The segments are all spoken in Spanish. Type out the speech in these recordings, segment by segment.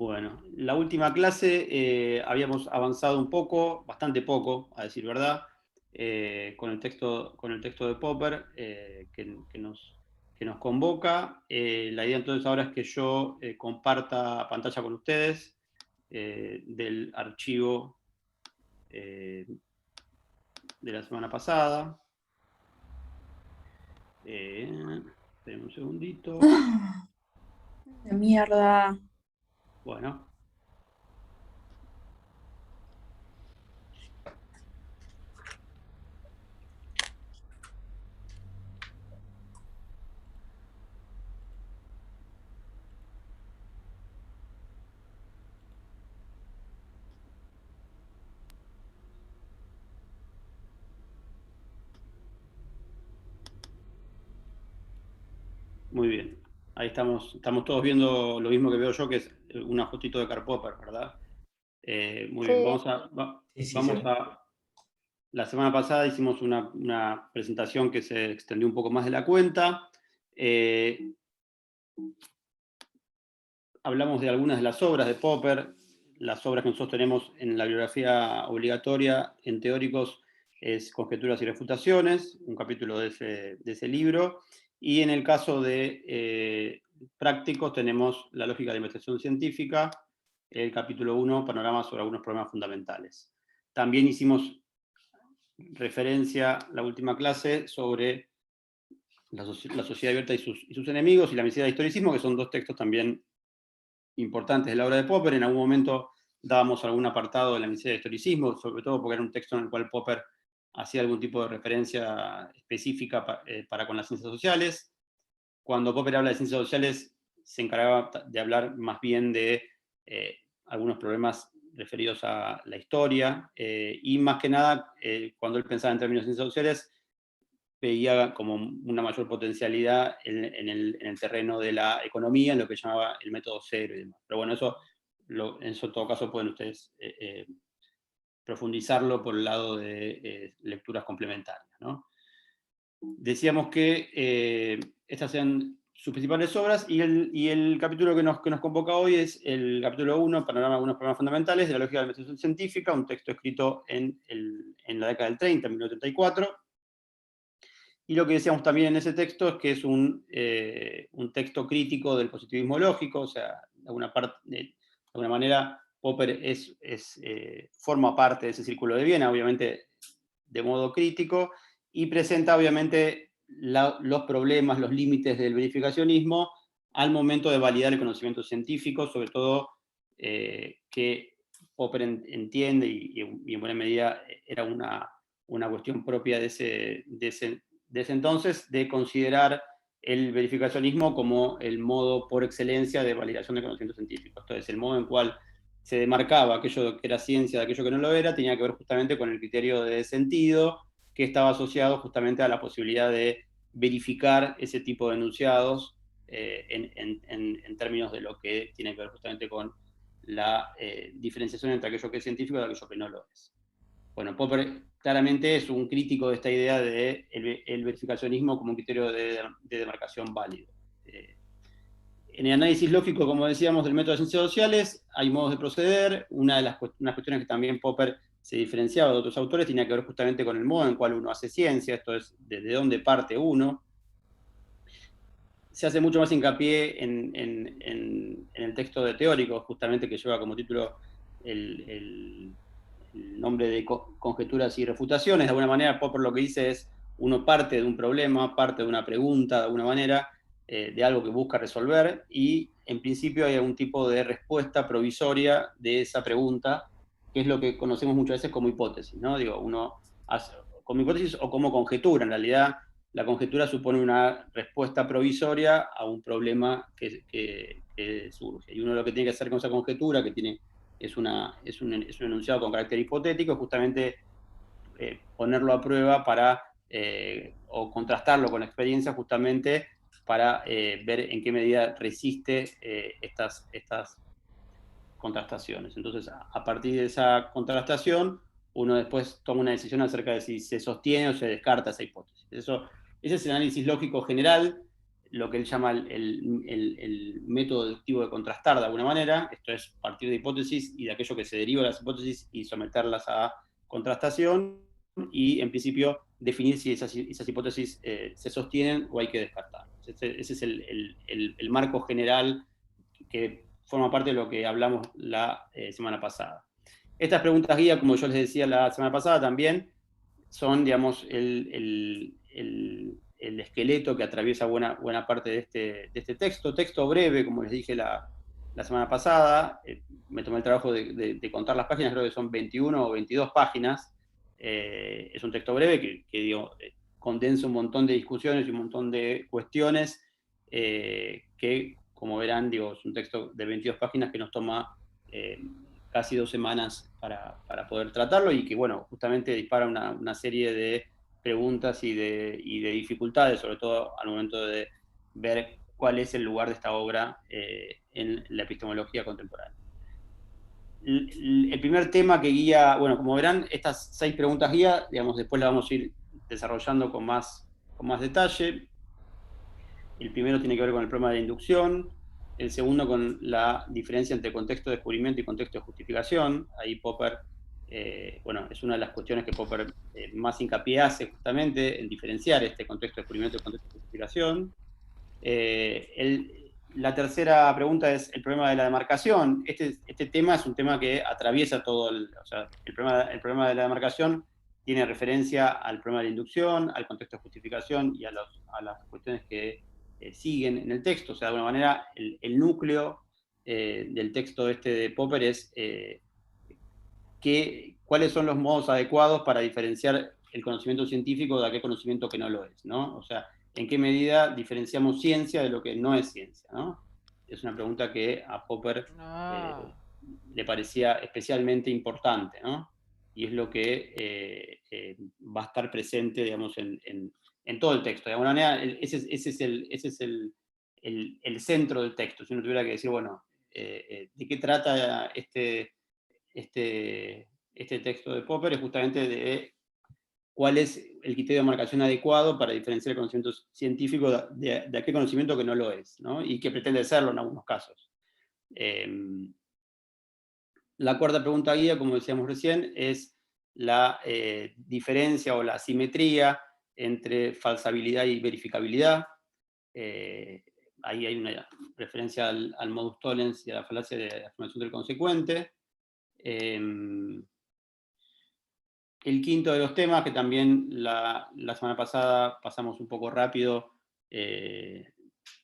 Bueno, la última clase habíamos avanzado un poco, bastante poco, a decir verdad, con el texto de Popper que nos convoca. La idea entonces ahora es que yo comparta pantalla con ustedes del archivo de la semana pasada. Esperen un segundito. De mierda. Bueno. Muy bien. Ahí estamos todos viendo lo mismo que veo yo, que es un ajustito de Karl Popper, ¿verdad? Muy bien, Sí. Sí, sí, se vamos ve. a... La semana pasada hicimos una presentación que se extendió un poco más de la cuenta. Hablamos de algunas de las obras de Popper. Las obras que nosotros tenemos en la bibliografía obligatoria en teóricos es Conjeturas y Refutaciones, un capítulo de ese libro. Y en el caso de prácticos tenemos La lógica de la investigación científica, el capítulo 1, Panorama sobre algunos problemas fundamentales. También hicimos referencia la última clase sobre la sociedad abierta y sus enemigos y la necesidad de historicismo, que son dos textos también importantes de la obra de Popper. En algún momento dábamos algún apartado de la necesidad de historicismo, sobre todo porque era un texto en el cual Popper hacía algún tipo de referencia específica para con las ciencias sociales. Cuando Popper habla de ciencias sociales, se encargaba de hablar más bien de algunos problemas referidos a la historia, y más que nada, cuando él pensaba en términos de ciencias sociales, veía como una mayor potencialidad en el terreno de la economía, en lo que llamaba el método cero y demás. Pero bueno, eso en todo caso pueden ustedes profundizarlo por el lado de lecturas complementarias, ¿no? Decíamos que estas sean sus principales obras, y el capítulo que nos convoca hoy es el capítulo 1, Panorama de algunos problemas fundamentales de la lógica de la investigación científica, un texto escrito en la década del 30, en 1934. Y lo que decíamos también en ese texto es que es un texto crítico del positivismo lógico. O sea, de alguna manera Popper forma parte de ese círculo de Viena, obviamente de modo crítico, y presenta obviamente los problemas, los límites del verificacionismo al momento de validar el conocimiento científico, sobre todo que Popper entiende, y en buena medida era una cuestión propia de ese entonces, de considerar el verificacionismo como el modo por excelencia de validación de conocimientos científicos. Entonces, el modo en cual se demarcaba aquello que era ciencia de aquello que no lo era, tenía que ver justamente con el criterio de sentido, que estaba asociado justamente a la posibilidad de verificar ese tipo de enunciados en términos de lo que tiene que ver justamente con la diferenciación entre aquello que es científico y aquello que no lo es. Bueno, Popper claramente es un crítico de esta idea de el verificacionismo como un criterio de demarcación válido. En el análisis lógico, como decíamos, del método de ciencias sociales, hay modos de proceder. Unas cuestiones que también Popper se diferenciaba de otros autores tenía que ver justamente con el modo en el cual uno hace ciencia, esto es, desde dónde parte uno. Se hace mucho más hincapié en el texto de teórico, justamente, que lleva como título el nombre de Conjeturas y Refutaciones. De alguna manera, Popper lo que dice es, uno parte de un problema, parte de una pregunta, de alguna manera, de algo que busca resolver, y en principio hay algún tipo de respuesta provisoria de esa pregunta, que es lo que conocemos muchas veces como hipótesis, ¿no? Digo, uno hace, como hipótesis o como conjetura. En realidad, la conjetura supone una respuesta provisoria a un problema que surge. Y uno lo que tiene que hacer con esa conjetura, que es un enunciado con carácter hipotético, es justamente ponerlo a prueba o contrastarlo con la experiencia, justamente para ver en qué medida resiste estas contrastaciones. Entonces, a partir de esa contrastación, uno después toma una decisión acerca de si se sostiene o se descarta esa hipótesis. Ese es el análisis lógico general. lo que él llama el método deductivo de contrastar de alguna manera, esto es partir de hipótesis y de aquello que se deriva de las hipótesis y someterlas a contrastación, y en principio definir si esas hipótesis se sostienen o hay que descartarlas. Ese es el marco general que forma parte de lo que hablamos la semana pasada. Estas preguntas guía, como yo les decía la semana pasada también, son, digamos, el esqueleto que atraviesa buena parte de este texto breve, como les dije la semana pasada. Me tomé el trabajo de contar las páginas, creo que son 21 o 22 páginas. Es un texto breve que digo, condensa un montón de discusiones y un montón de cuestiones que, como verán, digo, es un texto de 22 páginas que nos toma casi 2 semanas para poder tratarlo, y que, bueno, justamente dispara una serie de preguntas y de dificultades, sobre todo al momento de ver cuál es el lugar de esta obra en la epistemología contemporánea. El primer tema que guía, bueno, como verán, estas 6 preguntas guía, digamos, después las vamos a ir desarrollando con más detalle. El primero tiene que ver con el problema de la inducción, el segundo con la diferencia entre contexto de descubrimiento y contexto de justificación. Ahí Popper, bueno, es una de las cuestiones que Popper más hincapié hace justamente en diferenciar este contexto de descubrimiento y contexto de justificación. La tercera pregunta es el problema de la demarcación. Este tema es un tema que atraviesa todo o sea, el problema de la demarcación tiene referencia al problema de la inducción, al contexto de justificación y a las cuestiones que siguen en el texto. O sea, de alguna manera, el núcleo del texto de Popper es cuáles son los modos adecuados para diferenciar el conocimiento científico de aquel conocimiento que no lo es, ¿no? O sea, ¿en qué medida diferenciamos ciencia de lo que no es ciencia, ¿no? Es una pregunta que a Popper le parecía especialmente importante, ¿no? Y es lo que va a estar presente, digamos, en todo el texto. De alguna manera, ese es el centro del texto. Si uno tuviera que decir, bueno, ¿de qué trata este texto de Popper? Es justamente de cuál es el criterio de marcación adecuado para diferenciar el conocimiento científico de aquel conocimiento que no lo es, ¿no? Y que pretende serlo en algunos casos. La cuarta pregunta guía, como decíamos recién, es la diferencia o la asimetría entre falsabilidad y verificabilidad. Ahí hay una referencia al modus tollens y a la falacia de afirmación del consecuente. El quinto de los temas, que también la semana pasada pasamos un poco rápido,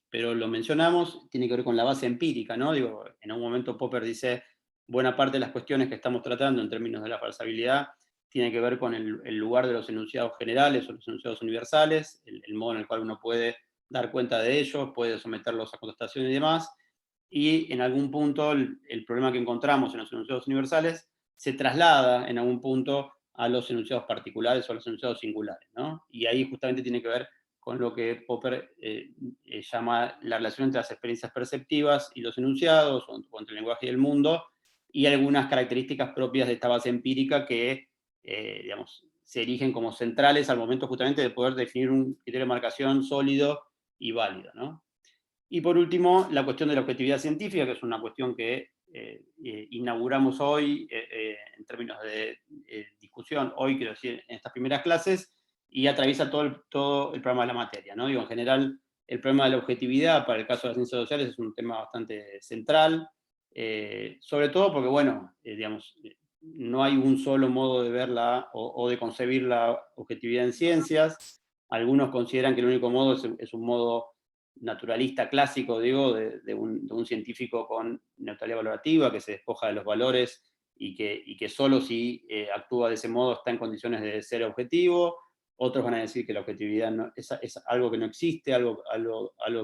pero lo mencionamos, tiene que ver con la base empírica, ¿no? Digo, en un momento Popper dice, buena parte de las cuestiones que estamos tratando en términos de la falsabilidad tiene que ver con el lugar de los enunciados generales o los enunciados universales, el modo en el cual uno puede dar cuenta de ellos, puede someterlos a contestación y demás, y en algún punto el problema que encontramos en los enunciados universales se traslada en algún punto a los enunciados particulares o a los enunciados singulares, ¿no? Y ahí justamente tiene que ver con lo que Popper llama la relación entre las experiencias perceptivas y los enunciados, o entre el lenguaje y el mundo, y algunas características propias de esta base empírica que, digamos, se erigen como centrales al momento justamente de poder definir un criterio de marcación sólido y válido, ¿no? Y por último, la cuestión de la objetividad científica, que es una cuestión que inauguramos hoy en términos de discusión, hoy quiero decir, en estas primeras clases, y atraviesa todo el programa de la materia, ¿no? Digo, en general, el problema de la objetividad para el caso de las ciencias sociales es un tema bastante central, sobre todo porque, bueno, digamos, no hay un solo modo de verla o de concebir la objetividad en ciencias. Algunos consideran que el único modo es un modo naturalista clásico, digo, de un científico con neutralidad valorativa, que se despoja de los valores y que solo si actúa de ese modo está en condiciones de ser objetivo. Otros van a decir que la objetividad es algo que no existe, algo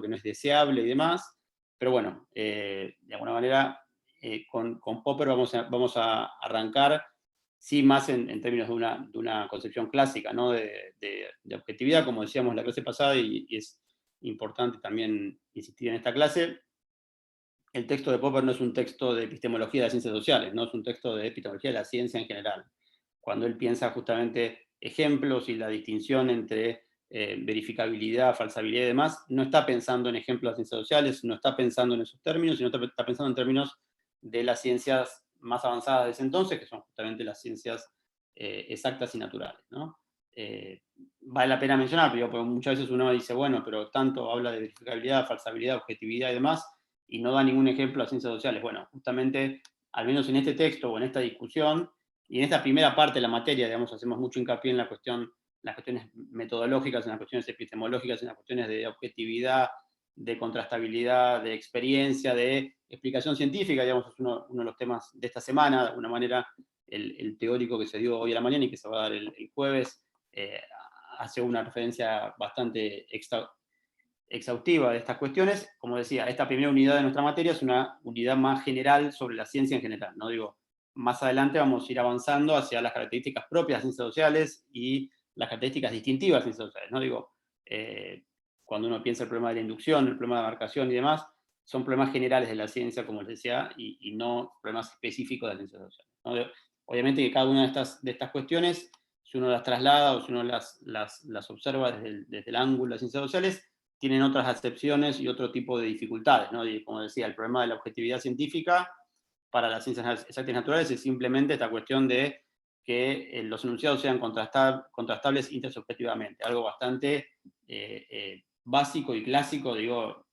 que no es deseable y demás. Pero bueno, de alguna manera, con Popper vamos a arrancar, sí, más en términos de una concepción clásica, ¿no? de objetividad, como decíamos la clase pasada, y es importante también insistir en esta clase. El texto de Popper no es un texto de epistemología de las ciencias sociales, no es un texto de epistemología de la ciencia en general. Cuando él piensa justamente ejemplos y la distinción entre verificabilidad, falsabilidad y demás, no está pensando en ejemplos de ciencias sociales, no está pensando en esos términos, sino está pensando en términos de las ciencias más avanzadas de ese entonces, que son justamente las ciencias exactas y naturales, ¿no? Vale la pena mencionar, porque muchas veces uno dice, bueno, pero tanto habla de verificabilidad, falsabilidad, objetividad y demás, y no da ningún ejemplo a ciencias sociales. Bueno, justamente, al menos en este texto o en esta discusión, y en esta primera parte de la materia, digamos, hacemos mucho hincapié en las cuestiones metodológicas, en las cuestiones epistemológicas, en las cuestiones de objetividad, de contrastabilidad, de experiencia, de explicación científica, digamos, es uno de los temas de esta semana, de alguna manera, el teórico que se dio hoy a la mañana y que se va a dar el jueves, hace una referencia bastante exhaustiva de estas cuestiones. Como decía, esta primera unidad de nuestra materia es una unidad más general sobre la ciencia en general, ¿no? Digo, más adelante vamos a ir avanzando hacia las características propias de ciencias sociales y las características distintivas de ciencias sociales, ¿no? Digo, cuando uno piensa el problema de la inducción, el problema de marcación y demás, son problemas generales de la ciencia, como les decía, y no problemas específicos de las ciencias sociales, ¿no? Obviamente que cada una de estas cuestiones, si uno las traslada o si uno las observa desde el ángulo de las ciencias sociales, tienen otras acepciones y otro tipo de dificultades, ¿no? Y como decía, el problema de la objetividad científica para las ciencias exactas y naturales es simplemente esta cuestión de que los enunciados sean contrastables intersubjetivamente, algo bastante básico y clásico, digo,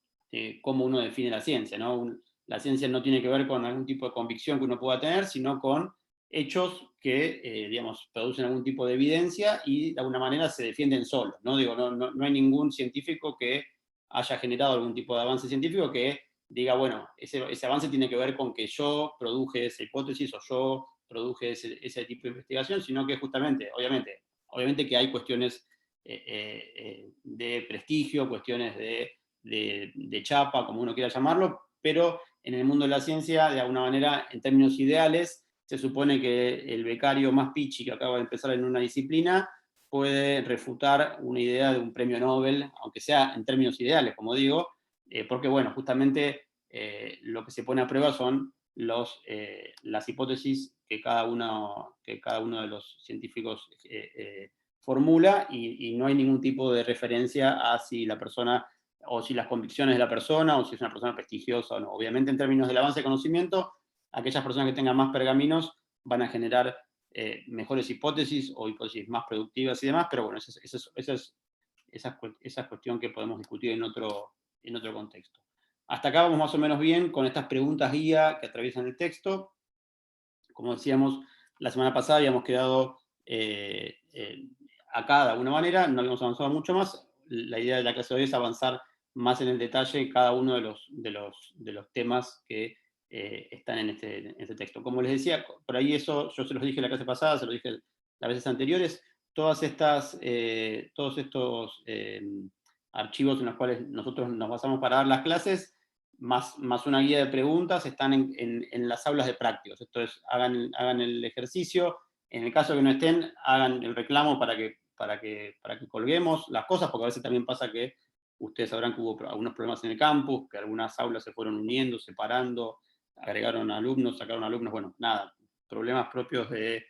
cómo uno define la ciencia, ¿no? La ciencia no tiene que ver con algún tipo de convicción que uno pueda tener, sino con hechos que, digamos, producen algún tipo de evidencia y de alguna manera se defienden solos, ¿no? Digo, no hay ningún científico que haya generado algún tipo de avance científico que diga, bueno, ese avance tiene que ver con que yo produje esa hipótesis o yo produje ese tipo de investigación, sino que justamente, obviamente que hay cuestiones de prestigio, cuestiones de chapa, como uno quiera llamarlo, pero en el mundo de la ciencia, de alguna manera, en términos ideales, se supone que el becario más pichi que acaba de empezar en una disciplina puede refutar una idea de un premio Nobel, aunque sea en términos ideales, como digo, porque, bueno, justamente lo que se pone a prueba son las hipótesis que cada uno de los científicos formula y no hay ningún tipo de referencia a si la persona o si las convicciones de la persona o si es una persona prestigiosa o no. Obviamente en términos del avance de conocimiento, aquellas personas que tengan más pergaminos van a generar mejores hipótesis o hipótesis más productivas y demás, pero bueno, esa cuestión que podemos discutir en otro contexto. Hasta acá vamos más o menos bien con estas preguntas guía que atraviesan el texto. Como decíamos, la semana pasada habíamos quedado acá de alguna manera, no habíamos avanzado mucho más. La idea de la clase de hoy es avanzar más en el detalle en cada uno de los temas que están en este texto. Como les decía, por ahí eso yo se los dije la clase pasada, se los dije las veces anteriores, todos estos archivos en los cuales nosotros nos basamos para dar las clases, más una guía de preguntas, están en las aulas de prácticos. Esto es, hagan el ejercicio, en el caso que no estén, hagan el reclamo para que colguemos las cosas, porque a veces también pasa que ustedes sabrán que hubo algunos problemas en el campus, que algunas aulas se fueron uniendo, separando, agregaron alumnos, sacaron alumnos, bueno, nada, problemas propios de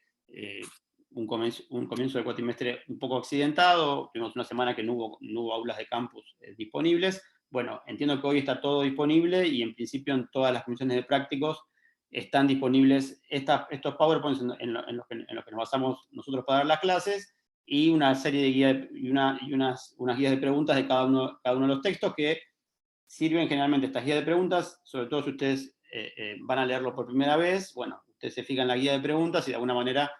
un comienzo de cuatrimestre un poco accidentado, tuvimos una semana que no hubo aulas de campus disponibles. Bueno, entiendo que hoy está todo disponible y en principio en todas las comisiones de prácticos están disponibles estos PowerPoints en los que nos basamos nosotros para dar las clases y una serie de guías y unas guías de preguntas de cada uno de los textos que sirven generalmente estas guías de preguntas, sobre todo si ustedes van a leerlo por primera vez, bueno, ustedes se fijan en la guía de preguntas y de alguna manera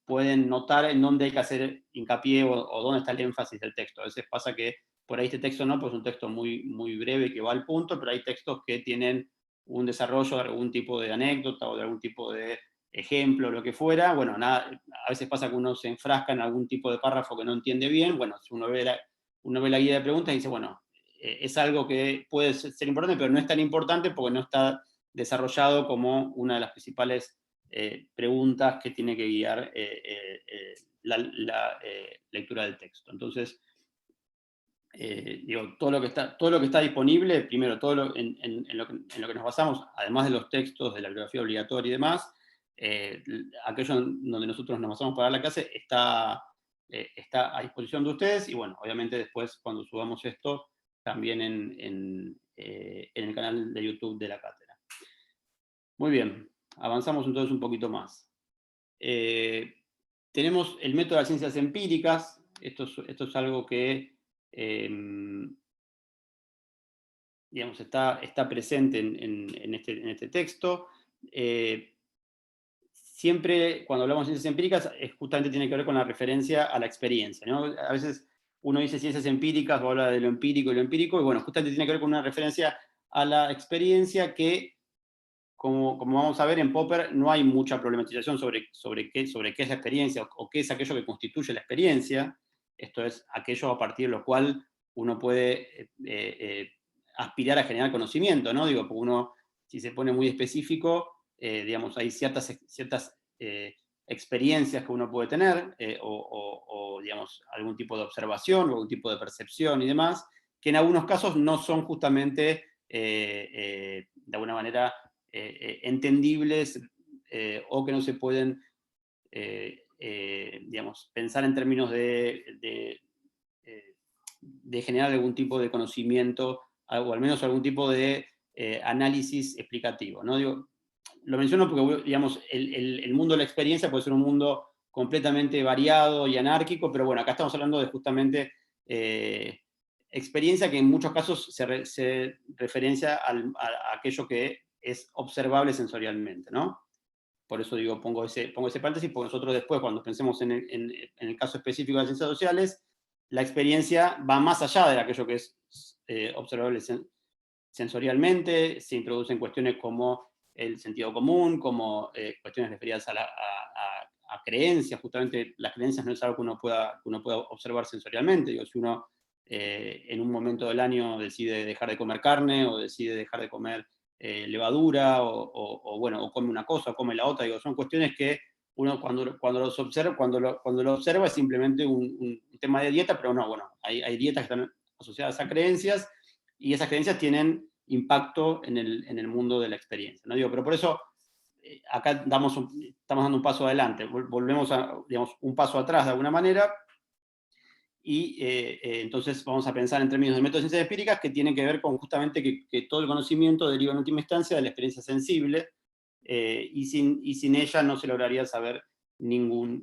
pueden notar en dónde hay que hacer hincapié o dónde está el énfasis del texto. A veces pasa que por ahí este texto no, pues es un texto muy, muy breve que va al punto, pero hay textos que tienen un desarrollo de algún tipo de anécdota o de algún tipo de ejemplo, lo que fuera. Bueno, nada, a veces pasa que uno se enfrasca en algún tipo de párrafo que no entiende bien. Bueno, si uno ve la guía de preguntas y dice, bueno, es algo que puede ser importante, pero no es tan importante porque no está desarrollado como una de las principales preguntas que tiene que guiar la lectura del texto. Entonces, digo, todo lo que está disponible, primero, en lo que nos basamos, además de los textos de la bibliografía obligatoria y demás, aquello donde nosotros nos basamos para dar la clase está está a disposición de ustedes, y bueno, obviamente después cuando subamos esto, también en el canal de YouTube de la cátedra. Muy bien, avanzamos entonces un poquito más. Tenemos el método de las ciencias empíricas. Esto es algo que digamos, está presente en este texto. Siempre cuando hablamos de ciencias empíricas, justamente tiene que ver con la referencia a la experiencia, ¿no? A veces uno dice ciencias empíricas o habla de lo empírico, y bueno, justamente tiene que ver con una referencia a la experiencia que, como vamos a ver en Popper, no hay mucha problematización sobre qué es la experiencia o qué es aquello que constituye la experiencia. Esto es aquello a partir de lo cual uno puede aspirar a generar conocimiento, ¿no? Digo, porque uno, si se pone muy específico, digamos, hay ciertas experiencias que uno puede tener, o, digamos, algún tipo de observación, o algún tipo de percepción y demás, que en algunos casos no son justamente, de alguna manera, entendibles, o que no se pueden, digamos, pensar en términos de generar algún tipo de conocimiento, o al menos algún tipo de análisis explicativo, ¿no? Digo, lo menciono porque, digamos, el mundo de la experiencia puede ser un mundo completamente variado y anárquico, pero bueno, acá estamos hablando de justamente experiencia que en muchos casos se referencia a aquello que es observable sensorialmente, ¿no? Por eso digo, pongo ese paréntesis, porque nosotros después, cuando pensemos en el caso específico de las ciencias sociales, la experiencia va más allá de aquello que es observable sensorialmente, se introducen cuestiones como el sentido común, como cuestiones referidas a creencias. Justamente las creencias no es algo que uno pueda observar sensorialmente. Digo, si uno en un momento del año decide dejar de comer carne, o decide dejar de comer levadura, o bueno, o come una cosa o come la otra, digo, son cuestiones que uno cuando lo observa es simplemente un tema de dieta, pero no, bueno, hay dietas que están asociadas a creencias, y esas creencias tienen impacto en el mundo de la experiencia, ¿no? Digo, pero por eso acá estamos dando un paso adelante, volvemos digamos, un paso atrás de alguna manera, y entonces vamos a pensar en términos de métodos de ciencias empíricas, que tienen que ver con justamente que todo el conocimiento deriva en última instancia de la experiencia sensible, y sin ella no se lograría saber ninguno.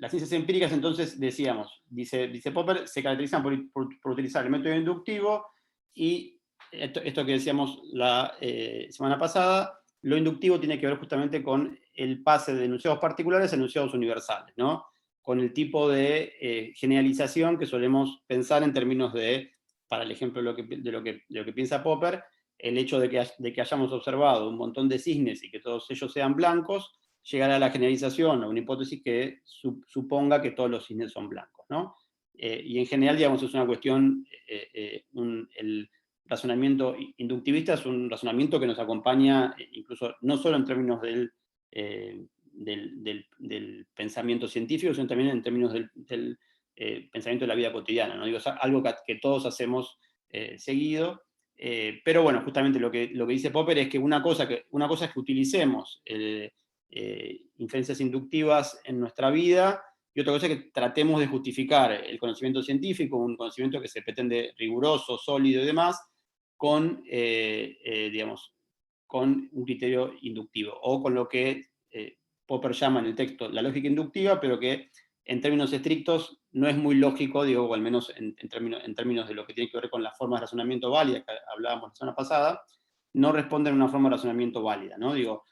Las ciencias empíricas, entonces, decíamos, dice Popper, se caracterizan por utilizar el método inductivo, y esto que decíamos la semana pasada, lo inductivo tiene que ver justamente con el pase de enunciados particulares a enunciados universales, ¿no? Con el tipo de generalización que solemos pensar en términos de, para el ejemplo de lo que piensa Popper, el hecho de que hayamos observado un montón de cisnes y que todos ellos sean blancos, llegar a la generalización, a una hipótesis que suponga que todos los cisnes son blancos, ¿no? Y en general, digamos, es una cuestión, el razonamiento inductivista es un razonamiento que nos acompaña, incluso no solo en términos del pensamiento científico, sino también en términos del pensamiento de la vida cotidiana, ¿no? Digo, es algo que todos hacemos seguido, pero bueno, justamente lo que dice Popper es que una cosa es que utilicemos inferencias inductivas en nuestra vida, y otra cosa es que tratemos de justificar el conocimiento científico, un conocimiento que se pretende riguroso, sólido y demás, con, digamos, con un criterio inductivo, o con lo que Popper llama en el texto la lógica inductiva, pero que en términos estrictos no es muy lógico, digo, o al menos en términos de lo que tiene que ver con las formas de razonamiento válidas que hablábamos la semana pasada, no responden a una forma de razonamiento válida, ¿no? Digo,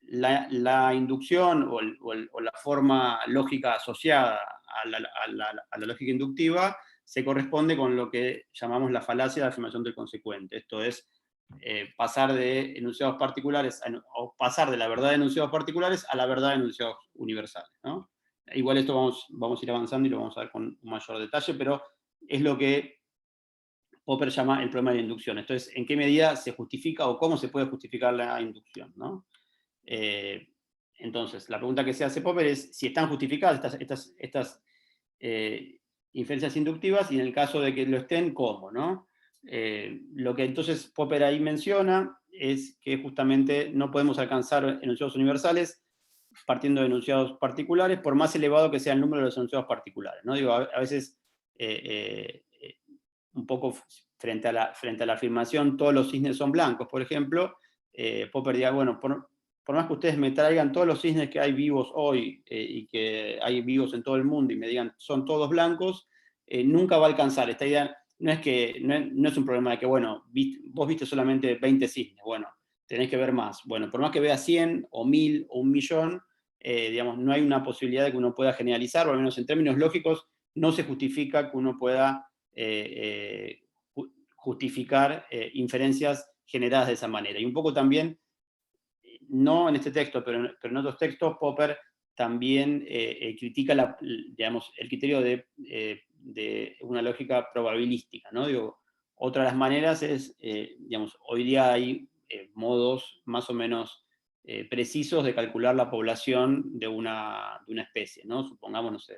la inducción o la forma lógica asociada a la lógica inductiva se corresponde con lo que llamamos la falacia de afirmación del consecuente. Esto es pasar de enunciados particulares, o pasar de la verdad de enunciados particulares a la verdad de enunciados universales, ¿no? Igual esto vamos a ir avanzando y lo vamos a ver con un mayor detalle, pero es lo que Popper llama el problema de la inducción. Esto es, ¿en qué medida se justifica o cómo se puede justificar la inducción, ¿no? Entonces, la pregunta que se hace Popper es si están justificadas estas inferencias inductivas, y en el caso de que lo estén, ¿cómo? ¿No? Lo que entonces Popper ahí menciona es que justamente no podemos alcanzar enunciados universales partiendo de enunciados particulares, por más elevado que sea el número de los enunciados particulares, ¿no? Digo, a veces, un poco frente a la afirmación, todos los cisnes son blancos, por ejemplo, Popper diría, bueno, por más que ustedes me traigan todos los cisnes que hay vivos hoy, y que hay vivos en todo el mundo, y me digan, son todos blancos, nunca va a alcanzar. Esta idea no es un problema de que, bueno, vos viste solamente 20 cisnes, bueno, tenés que ver más. Bueno, por más que veas 100 o 1000 o 1.000.000, digamos, no hay una posibilidad de que uno pueda generalizar, o al menos en términos lógicos, no se justifica que uno pueda justificar inferencias generadas de esa manera. Y un poco también, no en este texto, pero en otros textos, Popper también critica digamos, el criterio de una lógica probabilística, ¿no? Digo, otra de las maneras es, digamos, hoy día hay modos más o menos precisos de calcular la población de una especie, ¿no? Supongamos, no sé,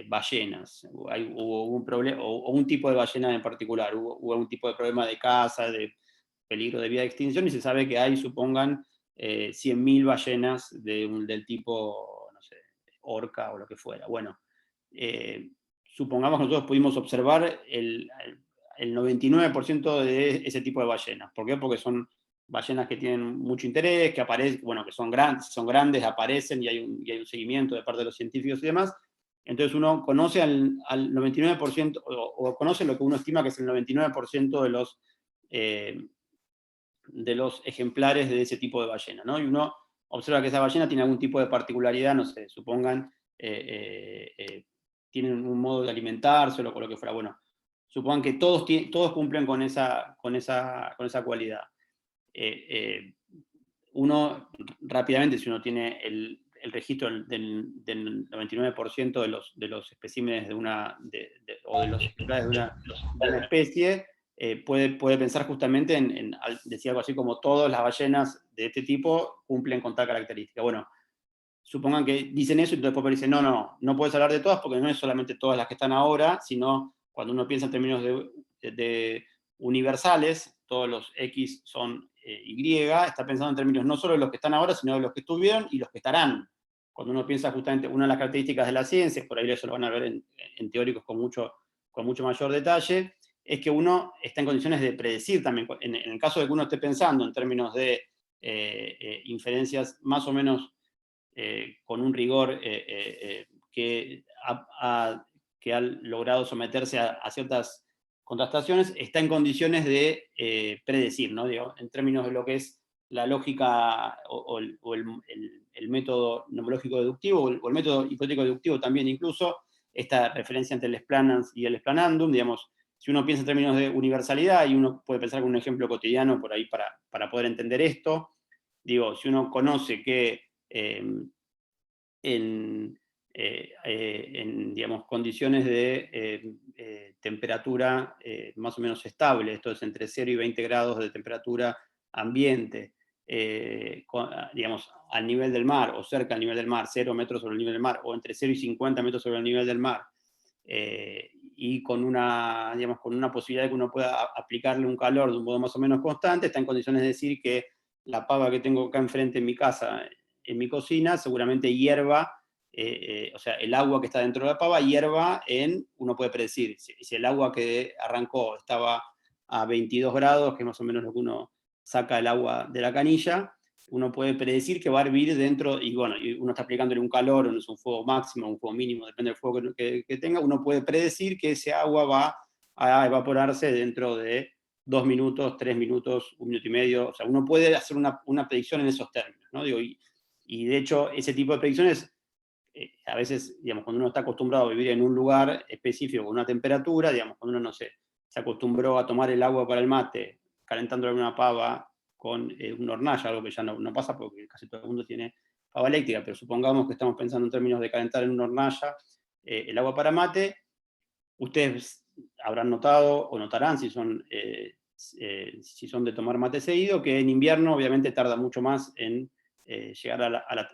ballenas, hubo un problema, o un tipo de ballena en particular, hubo un tipo de problema de caza, de peligro de vía de extinción, y se sabe que hay, supongan, 100.000 ballenas del tipo, no sé, orca o lo que fuera. Bueno, supongamos que nosotros pudimos observar el 99% de ese tipo de ballenas. ¿Por qué? Porque son ballenas que tienen mucho interés, que aparecen, bueno, que son grandes, aparecen, y hay un seguimiento de parte de los científicos y demás. Entonces uno conoce al 99%, o conoce lo que uno estima que es el 99% de los ejemplares de ese tipo de ballena, ¿no? Y uno observa que esa ballena tiene algún tipo de particularidad, no sé, supongan, tienen un modo de alimentarse o lo que fuera. Bueno, supongan que todos cumplen con esa cualidad. Uno rápidamente, si uno tiene el registro del 99% de los especímenes o de los ejemplares de una especie, puede pensar justamente decir algo así como todas las ballenas de este tipo cumplen con tal característica. Bueno, supongan que dicen eso y entonces Popper dice, no puedes hablar de todas porque no es solamente todas las que están ahora, sino cuando uno piensa en términos de universales, todos los X son Y, está pensando en términos no solo de los que están ahora, sino de los que estuvieron y los que estarán. Cuando uno piensa justamente una de las características de la ciencia, por ahí eso lo van a ver en teóricos con mucho mayor detalle, es que uno está en condiciones de predecir también, en el caso de que uno esté pensando en términos de inferencias más o menos con un rigor que ha logrado someterse a ciertas contrastaciones, está en condiciones de predecir, ¿no? Digo, en términos de lo que es la lógica o el método nomológico deductivo, o el método hipotético deductivo también incluso, esta referencia entre el explanans y el explanandum, digamos, si uno piensa en términos de universalidad, y uno puede pensar con un ejemplo cotidiano por ahí para poder entender esto, digo, si uno conoce que en digamos, condiciones de temperatura más o menos estable, esto es entre 0 y 20 grados de temperatura ambiente, digamos, al nivel del mar, o cerca al nivel del mar, 0 metros sobre el nivel del mar, o entre 0 y 50 metros sobre el nivel del mar, y con digamos, con una posibilidad de que uno pueda aplicarle un calor de un modo más o menos constante, está en condiciones de decir que la pava que tengo acá enfrente en mi casa, en mi cocina, seguramente hierva, o sea, el agua que está dentro de la pava hierva uno puede predecir, si el agua que arrancó estaba a 22 grados, que es más o menos lo que uno saca el agua de la canilla, uno puede predecir que va a hervir dentro, y bueno, y uno está aplicándole un calor, no es un fuego máximo, un fuego mínimo, depende del fuego que tenga, uno puede predecir que ese agua va a evaporarse dentro de 2 minutos, 3 minutos, 1 minuto y medio, o sea, uno puede hacer una predicción en esos términos, ¿no? Digo, y de hecho, ese tipo de predicciones, a veces, digamos, cuando uno está acostumbrado a vivir en un lugar específico con una temperatura, digamos, cuando uno, no sé, se acostumbró a tomar el agua para el mate, calentándole una pava con una hornalla, algo que ya no pasa porque casi todo el mundo tiene pava eléctrica, pero supongamos que estamos pensando en términos de calentar en una hornalla el agua para mate, ustedes habrán notado o notarán si son de tomar mate seguido, que en invierno obviamente tarda mucho más en llegar a la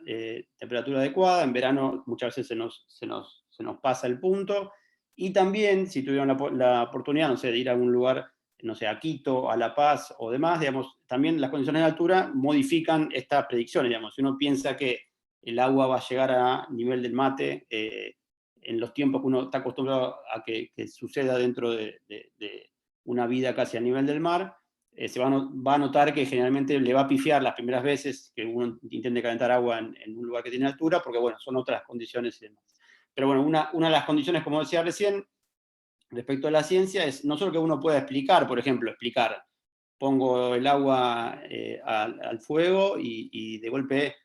temperatura adecuada, en verano muchas veces se nos pasa el punto, y también si tuvieron la oportunidad, no sé, de ir a algún lugar no sé, a Quito, a La Paz o demás, digamos, también las condiciones de altura modifican estas predicciones, digamos. Si uno piensa que el agua va a llegar a nivel del mate, en los tiempos que uno está acostumbrado a que suceda dentro de una vida casi a nivel del mar, se va a notar que generalmente le va a pifiar las primeras veces que uno intente calentar agua en un lugar que tiene altura, porque bueno, son otras condiciones y demás. Pero bueno, una de las condiciones, como decía recién, respecto a la ciencia, es no solo que uno pueda explicar, por ejemplo, pongo el agua al fuego y de golpe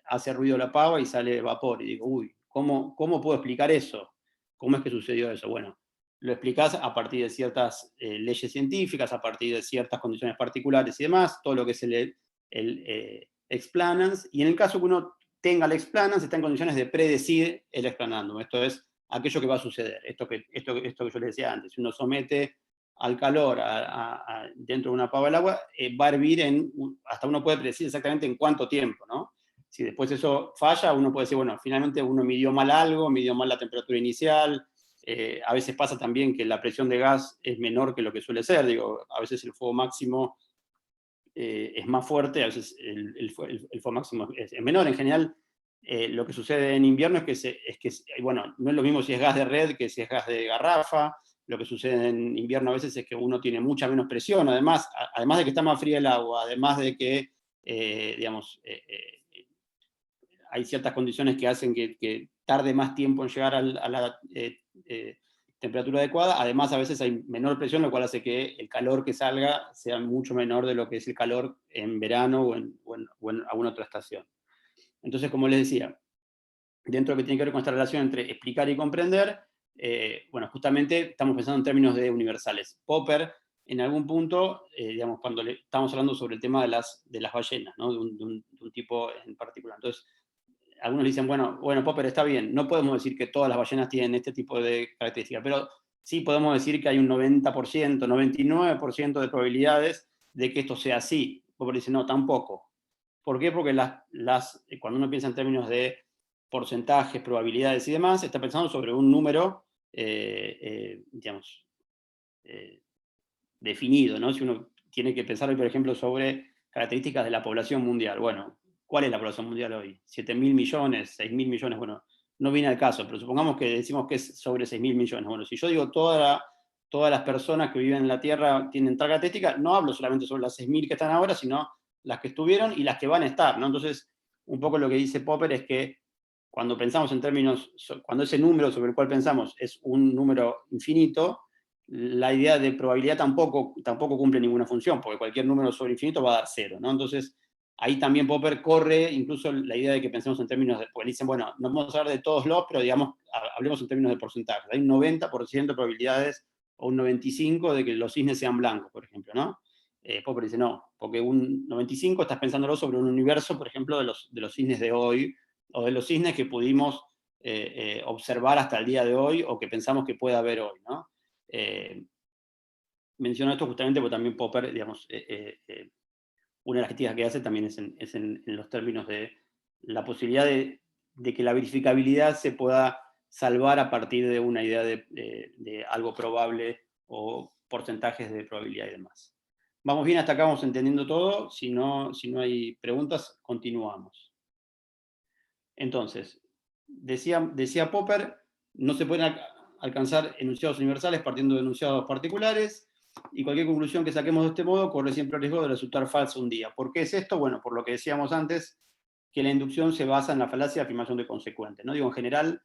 hace ruido la pava y sale vapor, y digo, uy, ¿cómo puedo explicar eso? ¿Cómo es que sucedió eso? Bueno, lo explicás a partir de ciertas leyes científicas, a partir de ciertas condiciones particulares y demás, todo lo que es el explanans, y en el caso que uno tenga el explanans, está en condiciones de predecir el explanandum. Esto es aquello que va a suceder. Esto que yo les decía antes, si uno somete al calor dentro de una pava del agua, va a hervir hasta uno puede predecir exactamente en cuánto tiempo, ¿no? Si después eso falla, uno puede decir, bueno, finalmente uno midió mal algo, midió mal la temperatura inicial. A veces pasa también que la presión de gas es menor que lo que suele ser, digo, a veces el fuego máximo es más fuerte, a veces el fuego máximo es menor. En general, lo que sucede en invierno es que, bueno, no es lo mismo si es gas de red que si es gas de garrafa. Lo que sucede en invierno a veces es que uno tiene mucha menos presión, además de que está más fría el agua, además de que, digamos, hay ciertas condiciones que hacen que tarde más tiempo en llegar a la temperatura adecuada. Además, a veces hay menor presión, lo cual hace que el calor que salga sea mucho menor de lo que es el calor en verano o en alguna otra estación. Entonces, como les decía, dentro de lo que tiene que ver con esta relación entre explicar y comprender, bueno, justamente estamos pensando en términos de universales. Popper, en algún punto, digamos, cuando estamos hablando sobre el tema de las ballenas, ¿no? de un tipo en particular. Entonces, algunos dicen, bueno, Popper, está bien, no podemos decir que todas las ballenas tienen este tipo de características, pero sí podemos decir que hay un 90%, 99% de probabilidades de que esto sea así. Popper dice, no, tampoco. ¿Por qué? Porque cuando uno piensa en términos de porcentajes, probabilidades y demás, está pensando sobre un número, digamos, definido, ¿no? Si uno tiene que pensar hoy, por ejemplo, sobre características de la población mundial. Bueno, ¿cuál es la población mundial hoy? ¿7.000 millones? ¿6.000 millones? Bueno, no viene al caso, pero supongamos que decimos que es sobre 6.000 millones. Bueno, si yo digo todas las personas que viven en la Tierra tienen tal característica, no hablo solamente sobre las 6.000 que están ahora, sino las que estuvieron y las que van a estar, ¿no? Entonces, un poco lo que dice Popper es que cuando pensamos en términos, cuando ese número sobre el cual pensamos es un número infinito, la idea de probabilidad tampoco cumple ninguna función, porque cualquier número sobre infinito va a dar cero, ¿no? Entonces, ahí también Popper corre incluso la idea de que pensemos en términos de, porque dicen, bueno, no vamos a hablar de todos los, pero digamos, hablemos en términos de porcentajes. Hay un 90% de probabilidades, o un 95% de que los cisnes sean blancos, por ejemplo, ¿no? Popper dice, no, porque un 95 estás pensándolo sobre un universo, por ejemplo, de los cisnes de hoy, o de los cisnes que pudimos observar hasta el día de hoy, o que pensamos que puede haber hoy, ¿no? Menciono esto justamente porque también Popper, digamos, una de las críticas que hace también es en los términos de la posibilidad de que la verificabilidad se pueda salvar a partir de una idea de algo probable o porcentajes de probabilidad y demás. Vamos bien, hasta acá vamos entendiendo todo. Si no hay preguntas, continuamos. Entonces, decía Popper, no se pueden alcanzar enunciados universales partiendo de enunciados particulares, y cualquier conclusión que saquemos de este modo corre siempre el riesgo de resultar falsa un día. ¿Por qué es esto? Bueno, por lo que decíamos antes, que la inducción se basa en la falacia de afirmación de consecuente, ¿no? Digo, en general,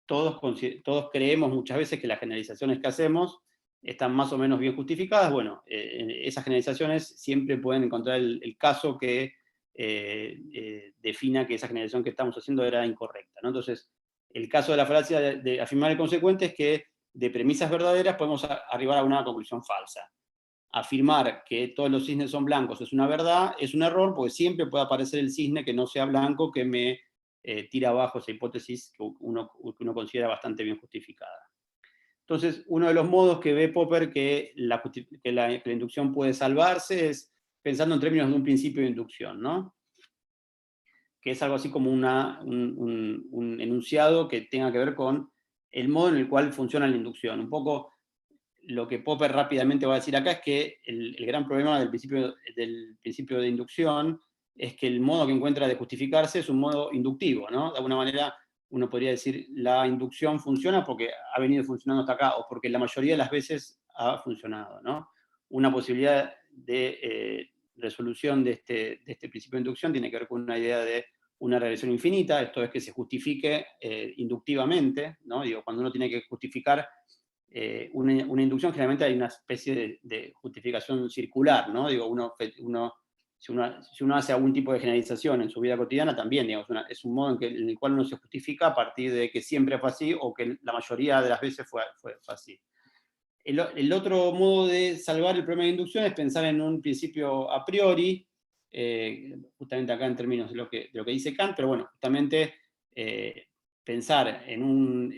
todos creemos muchas veces que las generalizaciones que hacemos están más o menos bien justificadas. Bueno, esas generalizaciones siempre pueden encontrar el caso que defina que esa generalización que estamos haciendo era incorrecta, ¿no? Entonces, el caso de la falacia de afirmar el consecuente es que de premisas verdaderas podemos arribar a una conclusión falsa. Afirmar que todos los cisnes son blancos es una verdad, es un error, porque siempre puede aparecer el cisne que no sea blanco, que me tira abajo esa hipótesis que uno considera bastante bien justificada. Entonces, uno de los modos que ve Popper que la inducción puede salvarse es pensando en términos de un principio de inducción, ¿no? Que es algo así como un enunciado que tenga que ver con el modo en el cual funciona la inducción. Un poco lo que Popper rápidamente va a decir acá es que el gran problema del principio de inducción es que el modo que encuentra de justificarse es un modo inductivo, ¿no? De alguna manera uno podría decir la inducción funciona porque ha venido funcionando hasta acá, o porque la mayoría de las veces ha funcionado, ¿no? Una posibilidad de resolución de este principio de inducción tiene que ver con una idea de una regresión infinita, esto es que se justifique inductivamente, ¿no? Digo, cuando uno tiene que justificar una inducción, generalmente hay una especie de justificación circular, ¿no? Digo, si uno hace algún tipo de generalización en su vida cotidiana, también, digamos, es un modo en el cual uno se justifica a partir de que siempre fue así o que la mayoría de las veces fue así. El otro modo de salvar el problema de inducción es pensar en un principio a priori, justamente acá en términos de lo que dice Kant, pero bueno, justamente pensar en un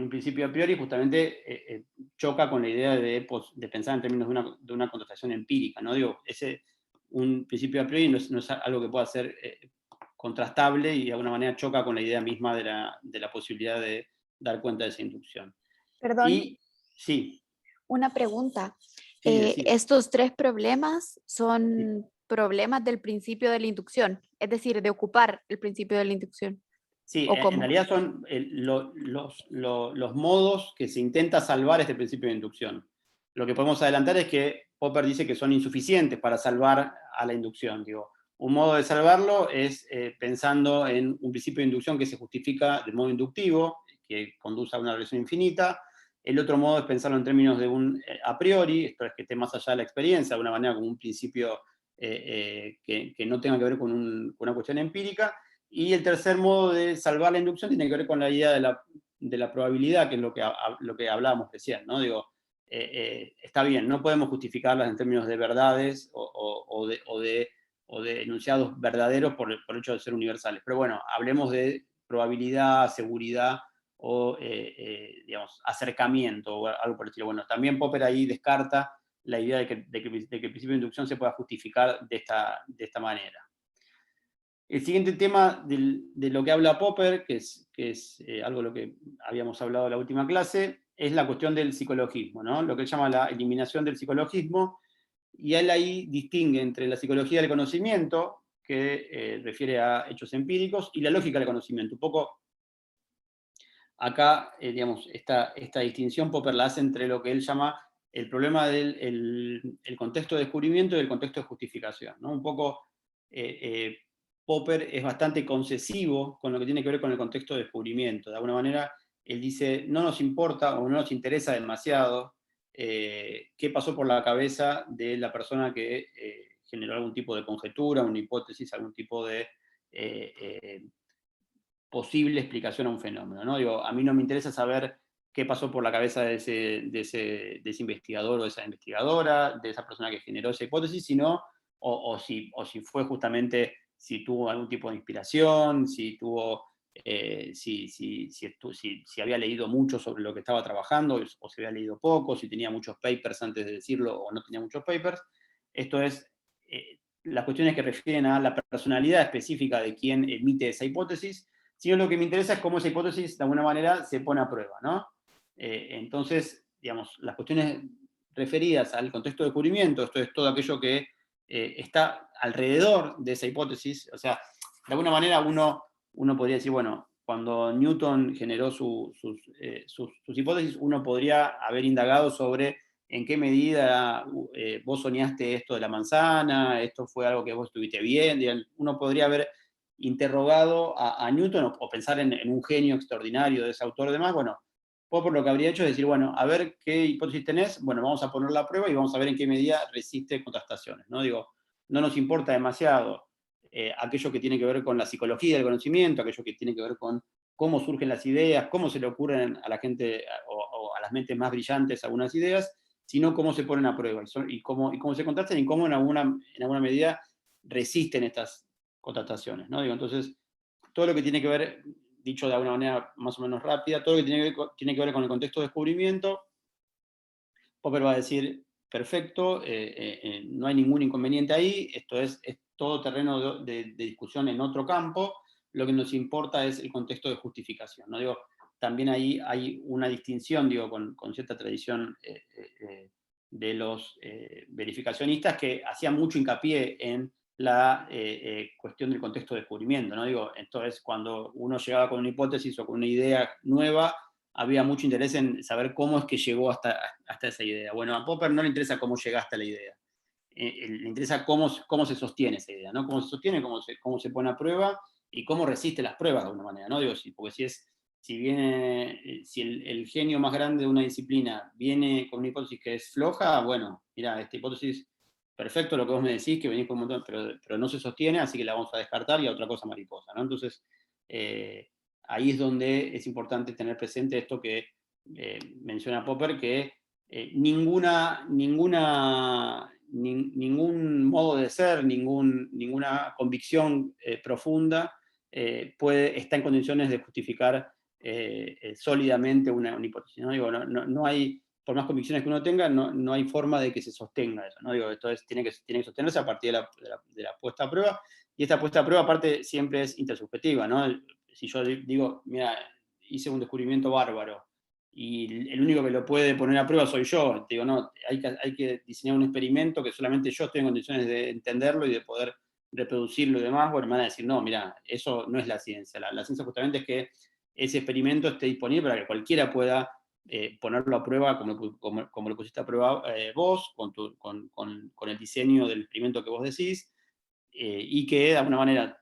principio a priori justamente choca con la idea de pensar en términos de una contrastación empírica, ¿no? Digo, un principio a priori no es algo que pueda ser contrastable y de alguna manera choca con la idea misma de la posibilidad de dar cuenta de esa inducción. Perdón, Y sí, una pregunta. sí, decir, Estos tres problemas sí. son problemas del principio de la inducción, es decir, de ocupar el principio de la inducción. Sí, ¿O en cómo? realidad son los modos que se intenta salvar este principio de inducción. Lo que podemos adelantar es que Popper dice que son insuficientes para salvar a la inducción. Digo, un modo de salvarlo es pensando en un principio de inducción que se justifica de modo inductivo, que conduce a una relación infinita. El otro modo es pensarlo en términos de un a priori, esto es que esté más allá de la experiencia, de alguna manera como un principio que no tenga que ver con una cuestión empírica. Y el tercer modo de salvar la inducción tiene que ver con la idea de la probabilidad, que es lo que hablábamos recién, ¿no? Digo, está bien, no podemos justificarlas en términos de verdades o de enunciados verdaderos por el hecho de ser universales. Pero bueno, hablemos de probabilidad, seguridad o, digamos, acercamiento o algo por el estilo. Bueno, también Popper ahí descarta la idea de que el principio de inducción se pueda justificar de esta manera. El siguiente tema de lo que habla Popper, que es algo de lo que habíamos hablado en la última clase, es la cuestión del psicologismo, ¿no? Lo que él llama la eliminación del psicologismo, y él ahí distingue entre la psicología del conocimiento, que refiere a hechos empíricos, y la lógica del conocimiento. Un poco acá, digamos, esta distinción Popper la hace entre lo que él llama el problema del el contexto de descubrimiento y el contexto de justificación, ¿no? Un poco Popper es bastante concesivo con lo que tiene que ver con el contexto de descubrimiento. De alguna manera, él dice, no nos importa o no nos interesa demasiado qué pasó por la cabeza de la persona que generó algún tipo de conjetura, una hipótesis, algún tipo de posible explicación a un fenómeno, ¿no? Digo, a mí no me interesa saber qué pasó por la cabeza de ese investigador o de esa investigadora, de esa persona que generó esa hipótesis, sino, o si fue justamente, si tuvo algún tipo de inspiración, si había leído mucho sobre lo que estaba trabajando, o si había leído poco, si tenía muchos papers antes de decirlo o no tenía muchos papers. Esto es, las cuestiones que refieren a la personalidad específica de quien emite esa hipótesis, sino lo que me interesa es cómo esa hipótesis de alguna manera se pone a prueba, ¿no? Entonces, digamos, las cuestiones referidas al contexto de descubrimiento, esto es todo aquello que está alrededor de esa hipótesis, o sea, de alguna manera uno podría decir, bueno, cuando Newton generó sus hipótesis, uno podría haber indagado sobre en qué medida vos soñaste esto de la manzana, esto fue algo que vos estuviste viendo, uno podría haber interrogado a Newton o pensar en un genio extraordinario de ese autor y demás. Bueno, Popper lo que habría hecho es decir, bueno, a ver qué hipótesis tenés, bueno, vamos a ponerla a prueba y vamos a ver en qué medida resiste contrastaciones, ¿no? Digo, no nos importa demasiado aquello que tiene que ver con la psicología del conocimiento, aquello que tiene que ver con cómo surgen las ideas, cómo se le ocurren a la gente o a las mentes más brillantes algunas ideas, sino cómo se ponen a prueba y cómo se contrastan y cómo en alguna medida resisten estas contrataciones, ¿no? Digo, entonces, todo lo que tiene que ver, dicho de alguna manera más o menos rápida, todo lo que tiene que ver con el contexto de descubrimiento, Popper va a decir, perfecto, no hay ningún inconveniente ahí, esto es todo terreno de discusión en otro campo, lo que nos importa es el contexto de justificación, ¿no? Digo, también ahí hay una distinción, digo, con cierta tradición de los verificacionistas que hacían mucho hincapié en la cuestión del contexto de descubrimiento, ¿no? Digo, entonces cuando uno llegaba con una hipótesis o con una idea nueva, había mucho interés en saber cómo es que llegó hasta esa idea. Bueno, a Popper no le interesa cómo llegaste a la idea, le interesa cómo se sostiene esa idea, ¿no? Cómo se sostiene, cómo se pone a prueba y cómo resiste las pruebas de alguna manera, ¿no? Digo, porque si el genio más grande de una disciplina viene con una hipótesis que es floja, bueno, mira, esta hipótesis, perfecto lo que vos me decís, que venís con un montón, pero no se sostiene, así que la vamos a descartar y a otra cosa mariposa, ¿no? Entonces, ahí es donde es importante tener presente esto que menciona Popper, que ningún modo de ser, ninguna convicción profunda está en condiciones de justificar sólidamente una hipótesis. ¿No? Digo, no hay, por más convicciones que uno tenga, no hay forma de que se sostenga eso. ¿No? Digo, esto tiene que sostenerse a partir de la puesta a prueba, y esta puesta a prueba aparte siempre es intersubjetiva. ¿No? Si yo digo, mira, hice un descubrimiento bárbaro, y el único que lo puede poner a prueba soy yo. Digo, no, hay que diseñar un experimento que solamente yo estoy en condiciones de entenderlo y de poder reproducirlo y demás. Bueno, me van a decir, no, mira, eso no es la ciencia. La ciencia justamente es que ese experimento esté disponible para que cualquiera pueda ponerlo a prueba como lo pusiste a prueba vos, con el diseño del experimento que vos decís, y que de alguna manera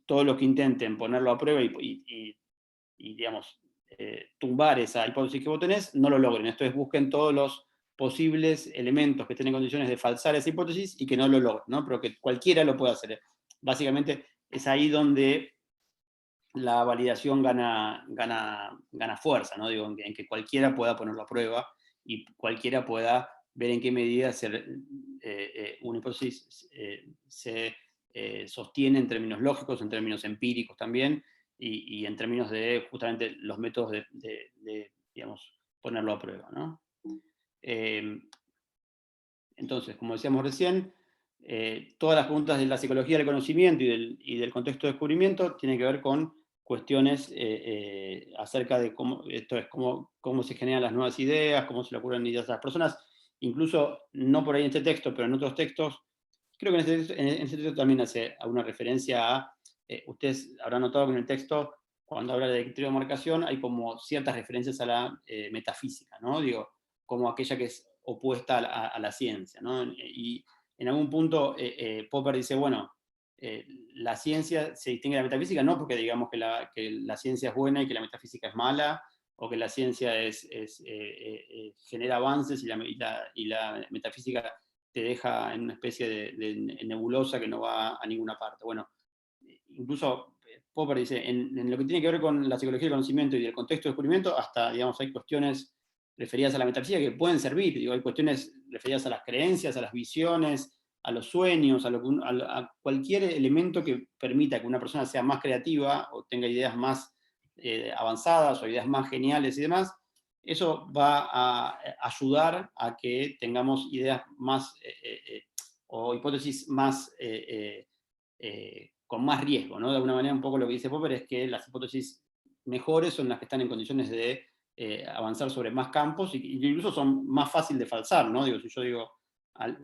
todos los que intenten ponerlo a prueba y digamos, tumbar esa hipótesis que vos tenés, no lo logren. Entonces busquen todos los posibles elementos que estén en condiciones de falsar esa hipótesis y que no lo logren, ¿no? Pero que cualquiera lo pueda hacer. Básicamente es ahí donde la validación gana fuerza, ¿no? Digo, en que cualquiera pueda ponerlo a prueba y cualquiera pueda ver en qué medida una hipótesis se sostiene en términos lógicos, en términos empíricos también, y en términos de justamente los métodos de digamos, ponerlo a prueba, ¿no? Entonces, como decíamos recién, todas las preguntas de la psicología del conocimiento y del contexto de descubrimiento tienen que ver con cuestiones acerca de cómo se generan las nuevas ideas, cómo se le ocurren ideas a las personas, incluso no por ahí en este texto, pero en otros textos. Creo que en este texto también hace alguna referencia a, ustedes habrán notado que en el texto, cuando habla de criterio de marcación, hay como ciertas referencias a la metafísica, ¿no? Digo, como aquella que es opuesta a la ciencia, ¿no? Y en algún punto Popper dice, bueno, la ciencia se distingue de la metafísica no porque digamos que la ciencia es buena y que la metafísica es mala, o que la ciencia genera avances y la metafísica te deja en una especie de nebulosa que no va a ninguna parte. Bueno, incluso Popper dice, en lo que tiene que ver con la psicología del conocimiento y del contexto de descubrimiento, hasta, digamos, hay cuestiones referidas a la metafísica que pueden servir. Digo, hay cuestiones referidas a las creencias, a las visiones, a los sueños, a cualquier elemento que permita que una persona sea más creativa o tenga ideas más avanzadas o ideas más geniales y demás. Eso va a ayudar a que tengamos ideas más o hipótesis más con más riesgo, ¿no? De alguna manera un poco lo que dice Popper es que las hipótesis mejores son las que están en condiciones de avanzar sobre más campos, y incluso son más fáciles de falsar, ¿no? Digo, si yo digo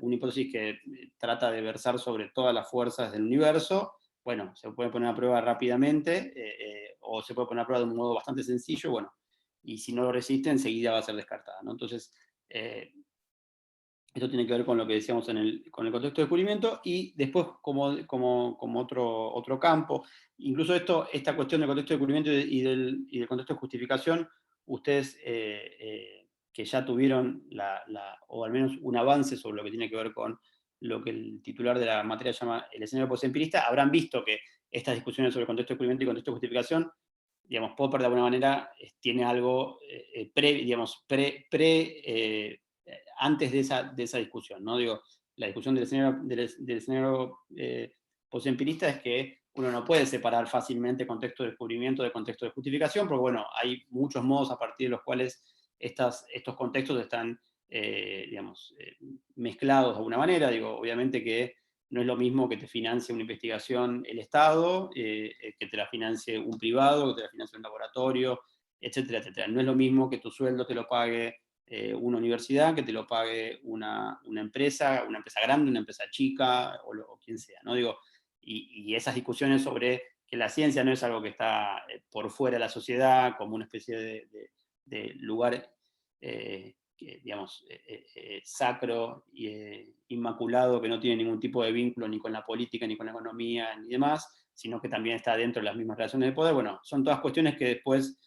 una hipótesis que trata de versar sobre todas las fuerzas del universo, bueno, se puede poner a prueba rápidamente, o se puede poner a prueba de un modo bastante sencillo, bueno, y si no lo resiste, enseguida va a ser descartada, ¿no? Entonces, esto tiene que ver con lo que decíamos con el contexto de descubrimiento, y después como otro campo, incluso esta cuestión del contexto de descubrimiento y del contexto de justificación, ustedes que ya tuvieron o al menos un avance sobre lo que tiene que ver con lo que el titular de la materia llama el escenario postempirista, habrán visto que estas discusiones sobre contexto de descubrimiento y contexto de justificación, digamos, Popper de alguna manera tiene algo antes de esa discusión, ¿no? Digo, la discusión del escenario postempirista es que uno no puede separar fácilmente contexto de descubrimiento de contexto de justificación, porque bueno, hay muchos modos a partir de los cuales estos contextos están, mezclados de alguna manera. Digo, obviamente que no es lo mismo que te financie una investigación el Estado, que te la financie un privado, que te la financie un laboratorio, etcétera, etcétera. No es lo mismo que tu sueldo te lo pague una universidad, que te lo pague una empresa grande, una empresa chica, o quien sea, ¿no? Digo, y esas discusiones sobre que la ciencia no es algo que está por fuera de la sociedad, como una especie de lugar, digamos, sacro, inmaculado, que no tiene ningún tipo de vínculo ni con la política, ni con la economía, ni demás, sino que también está dentro de las mismas relaciones de poder. Bueno, son todas cuestiones que después,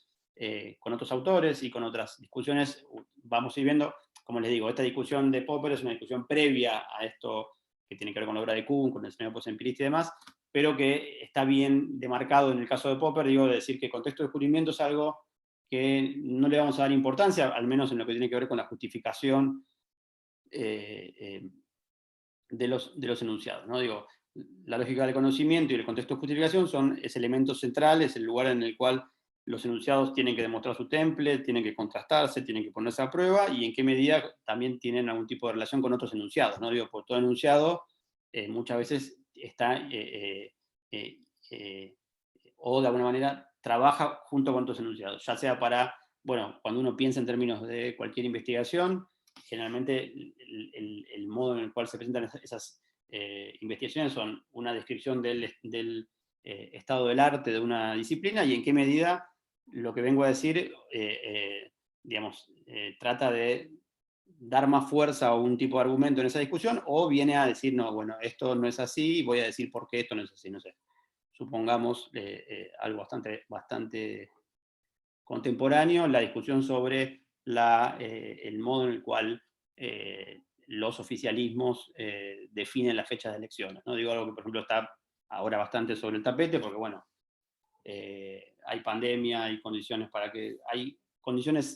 con otros autores y con otras discusiones, vamos a ir viendo. Como les digo, esta discusión de Popper es una discusión previa a esto que tiene que ver con la obra de Kuhn, con el escenario posempirista y demás, pero que está bien demarcado en el caso de Popper, digo, de decir que el contexto de descubrimiento es algo que no le vamos a dar importancia, al menos en lo que tiene que ver con la justificación de los enunciados, ¿no? Digo, la lógica del conocimiento y el contexto de justificación es elementos centrales, el lugar en el cual los enunciados tienen que demostrar su temple, tienen que contrastarse, tienen que ponerse a prueba, y en qué medida también tienen algún tipo de relación con otros enunciados, ¿no? Digo, por todo enunciado muchas veces está, o de alguna manera trabaja junto con otros enunciados, ya sea para, bueno, cuando uno piensa en términos de cualquier investigación, generalmente el modo en el cual se presentan esas investigaciones son una descripción del estado del arte de una disciplina, y en qué medida lo que vengo a decir, digamos, trata de dar más fuerza a un tipo de argumento en esa discusión, o viene a decir, no, bueno, esto no es así, y voy a decir por qué esto no es así, no sé. Supongamos algo bastante contemporáneo, la discusión sobre el modo en el cual los oficialismos definen las fechas de elecciones, ¿no? Digo algo que, por ejemplo, está ahora bastante sobre el tapete, porque, bueno, hay pandemia, hay condiciones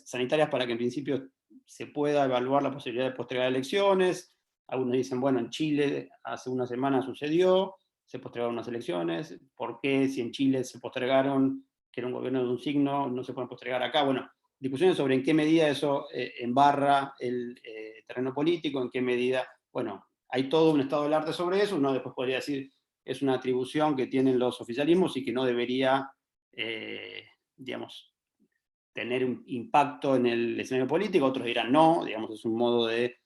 sanitarias para que en principio se pueda evaluar la posibilidad de postergar elecciones. Algunos dicen, bueno, en Chile hace una semana sucedió, se postergaron unas elecciones, ¿por qué si en Chile se postergaron, que era un gobierno de un signo, no se pueden postergar acá? Bueno, discusiones sobre en qué medida eso embarra el terreno político, en qué medida, bueno, hay todo un estado del arte sobre eso. Uno después podría decir, es una atribución que tienen los oficialismos y que no debería, digamos, tener un impacto en el escenario político. Otros dirán no, digamos, es un modo de,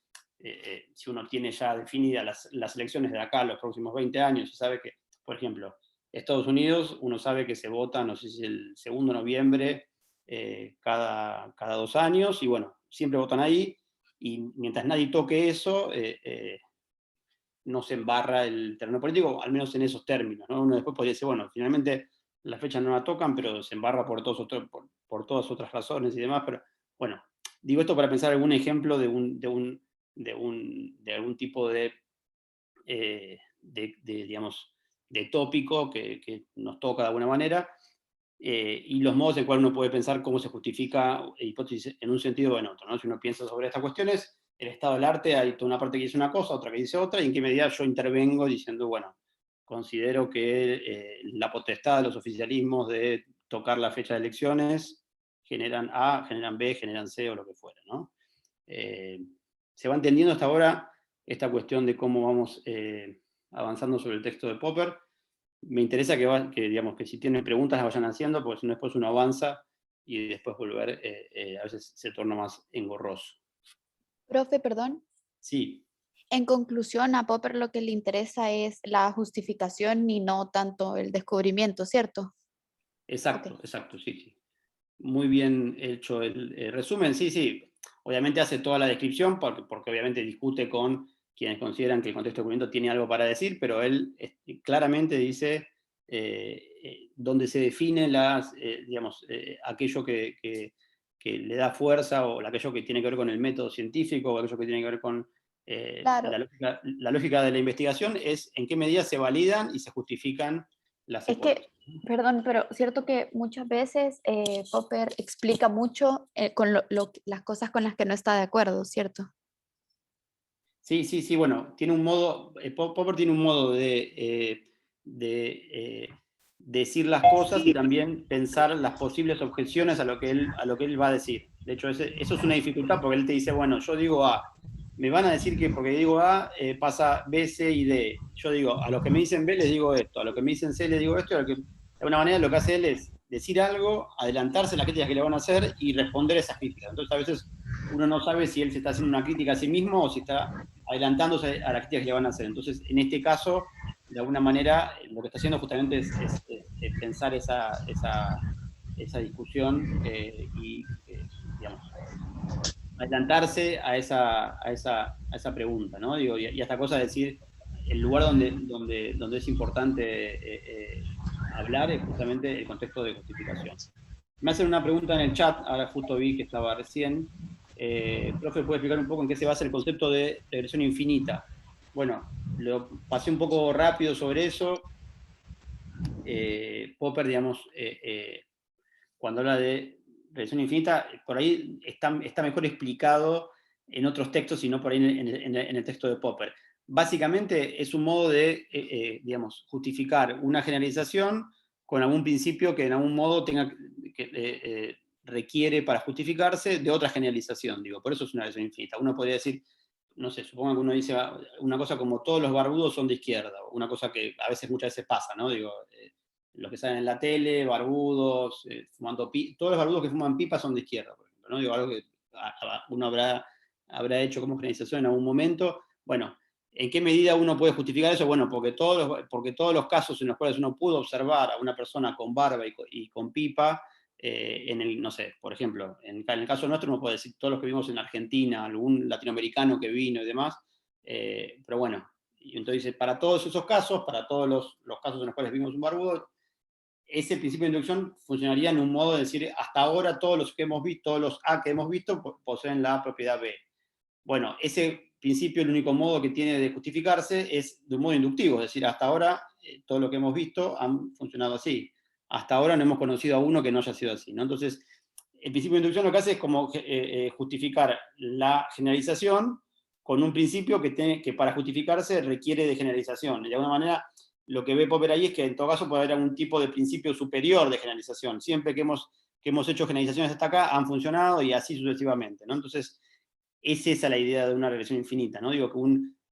si uno tiene ya definidas las elecciones de acá a los próximos 20 años, y sabe que, por ejemplo, Estados Unidos, uno sabe que se vota, no sé si el 2 de noviembre, cada 2 años, y bueno, siempre votan ahí, y mientras nadie toque eso, no se embarra el terreno político, al menos en esos términos, ¿no? Uno después podría decir, bueno, finalmente las fechas no la tocan, pero se embarra por todas otras razones y demás, pero bueno, digo esto para pensar algún ejemplo de algún tipo digamos, de tópico que nos toca de alguna manera, y los modos en cual uno puede pensar cómo se justifica hipótesis en un sentido o en otro, ¿no? Si uno piensa sobre estas cuestiones, el estado del arte, hay toda una parte que dice una cosa, otra que dice otra, y en qué medida yo intervengo diciendo, bueno, considero que la potestad de los oficialismos de tocar la fecha de elecciones generan A, generan B, generan C o lo que fuera, ¿no? Se va entendiendo hasta ahora esta cuestión de cómo vamos avanzando sobre el texto de Popper. Me interesa digamos, que si tienen preguntas las vayan haciendo, porque si no después uno avanza y después volver a veces se torna más engorroso. Profe, perdón. Sí. En conclusión, a Popper lo que le interesa es la justificación y no tanto el descubrimiento, ¿cierto? Exacto, Okay. Exacto, sí. Muy bien hecho el resumen, sí. Obviamente hace toda la descripción, porque obviamente discute con quienes consideran que el contexto de descubrimiento tiene algo para decir, pero él claramente dice dónde se define digamos, aquello que le da fuerza, o aquello que tiene que ver con el método científico, o aquello que tiene que ver con Claro. la lógica de la investigación, es en qué medida se validan y se justifican las Es hipótesis. que, perdón, pero cierto que muchas veces Popper explica mucho con las cosas con las que no está de acuerdo, ¿cierto? Sí, bueno, tiene un modo, Popper tiene un modo de decir las cosas y también pensar las posibles objeciones a lo que él va a decir. De hecho, eso es una dificultad, porque él te dice, bueno, yo digo A, me van a decir que porque digo A pasa B, C y D. Yo digo, a los que me dicen B les digo esto, a los que me dicen C les digo esto, y de alguna manera lo que hace él es decir algo, adelantarse a las críticas que le van a hacer y responder a esas críticas. Entonces a veces uno no sabe si él se está haciendo una crítica a sí mismo o si está adelantándose a las críticas que le van a hacer. Entonces, en este caso, de alguna manera, lo que está haciendo justamente es pensar esa discusión y, digamos, adelantarse a esa pregunta, ¿no? Digo, y esta cosa de decir, el lugar donde es importante hablar es justamente el contexto de justificación. Me hacen una pregunta en el chat, ahora justo vi que estaba recién. Profe, ¿puede explicar un poco en qué se basa el concepto de regresión infinita? Bueno, lo pasé un poco rápido sobre eso. Popper, digamos, cuando habla de regresión infinita, por ahí está mejor explicado en otros textos y no por ahí en el texto de Popper. Básicamente es un modo de, digamos, justificar una generalización con algún principio que en algún modo requiere para justificarse de otra generalización, digo, por eso es una regresión infinita. Uno podría decir, no sé, supongo que uno dice una cosa como todos los barbudos son de izquierda, una cosa que muchas veces pasa, ¿no? Digo, los que salen en la tele, barbudos, fumando pipa, todos los barbudos que fuman pipa son de izquierda, por ejemplo, ¿no? Digo, algo que uno habrá hecho como generalización en algún momento. Bueno, ¿en qué medida uno puede justificar eso? Bueno, porque todos los casos en los cuales uno pudo observar a una persona con barba y con pipa, no sé, por ejemplo, en el caso nuestro uno puede decir todos los que vimos en Argentina, algún latinoamericano que vino y demás, pero bueno, y entonces dice, para todos esos casos, para todos los casos en los cuales vimos un barbudo, ese principio de inducción funcionaría en un modo de decir, hasta ahora todos los que hemos visto, todos los A que hemos visto, poseen la propiedad B. Bueno, ese principio, el único modo que tiene de justificarse es de un modo inductivo, es decir, hasta ahora todo lo que hemos visto han funcionado así. Hasta ahora no hemos conocido a uno que no haya sido así, ¿no? Entonces, el principio de inducción lo que hace es como justificar la generalización con un principio que para justificarse requiere de generalización. De alguna manera, lo que ve Popper ahí es que en todo caso puede haber algún tipo de principio superior de generalización. Siempre que hemos hecho generalizaciones hasta acá, han funcionado y así sucesivamente, ¿no? Entonces, es esa la idea de una regresión infinita, ¿no? Digo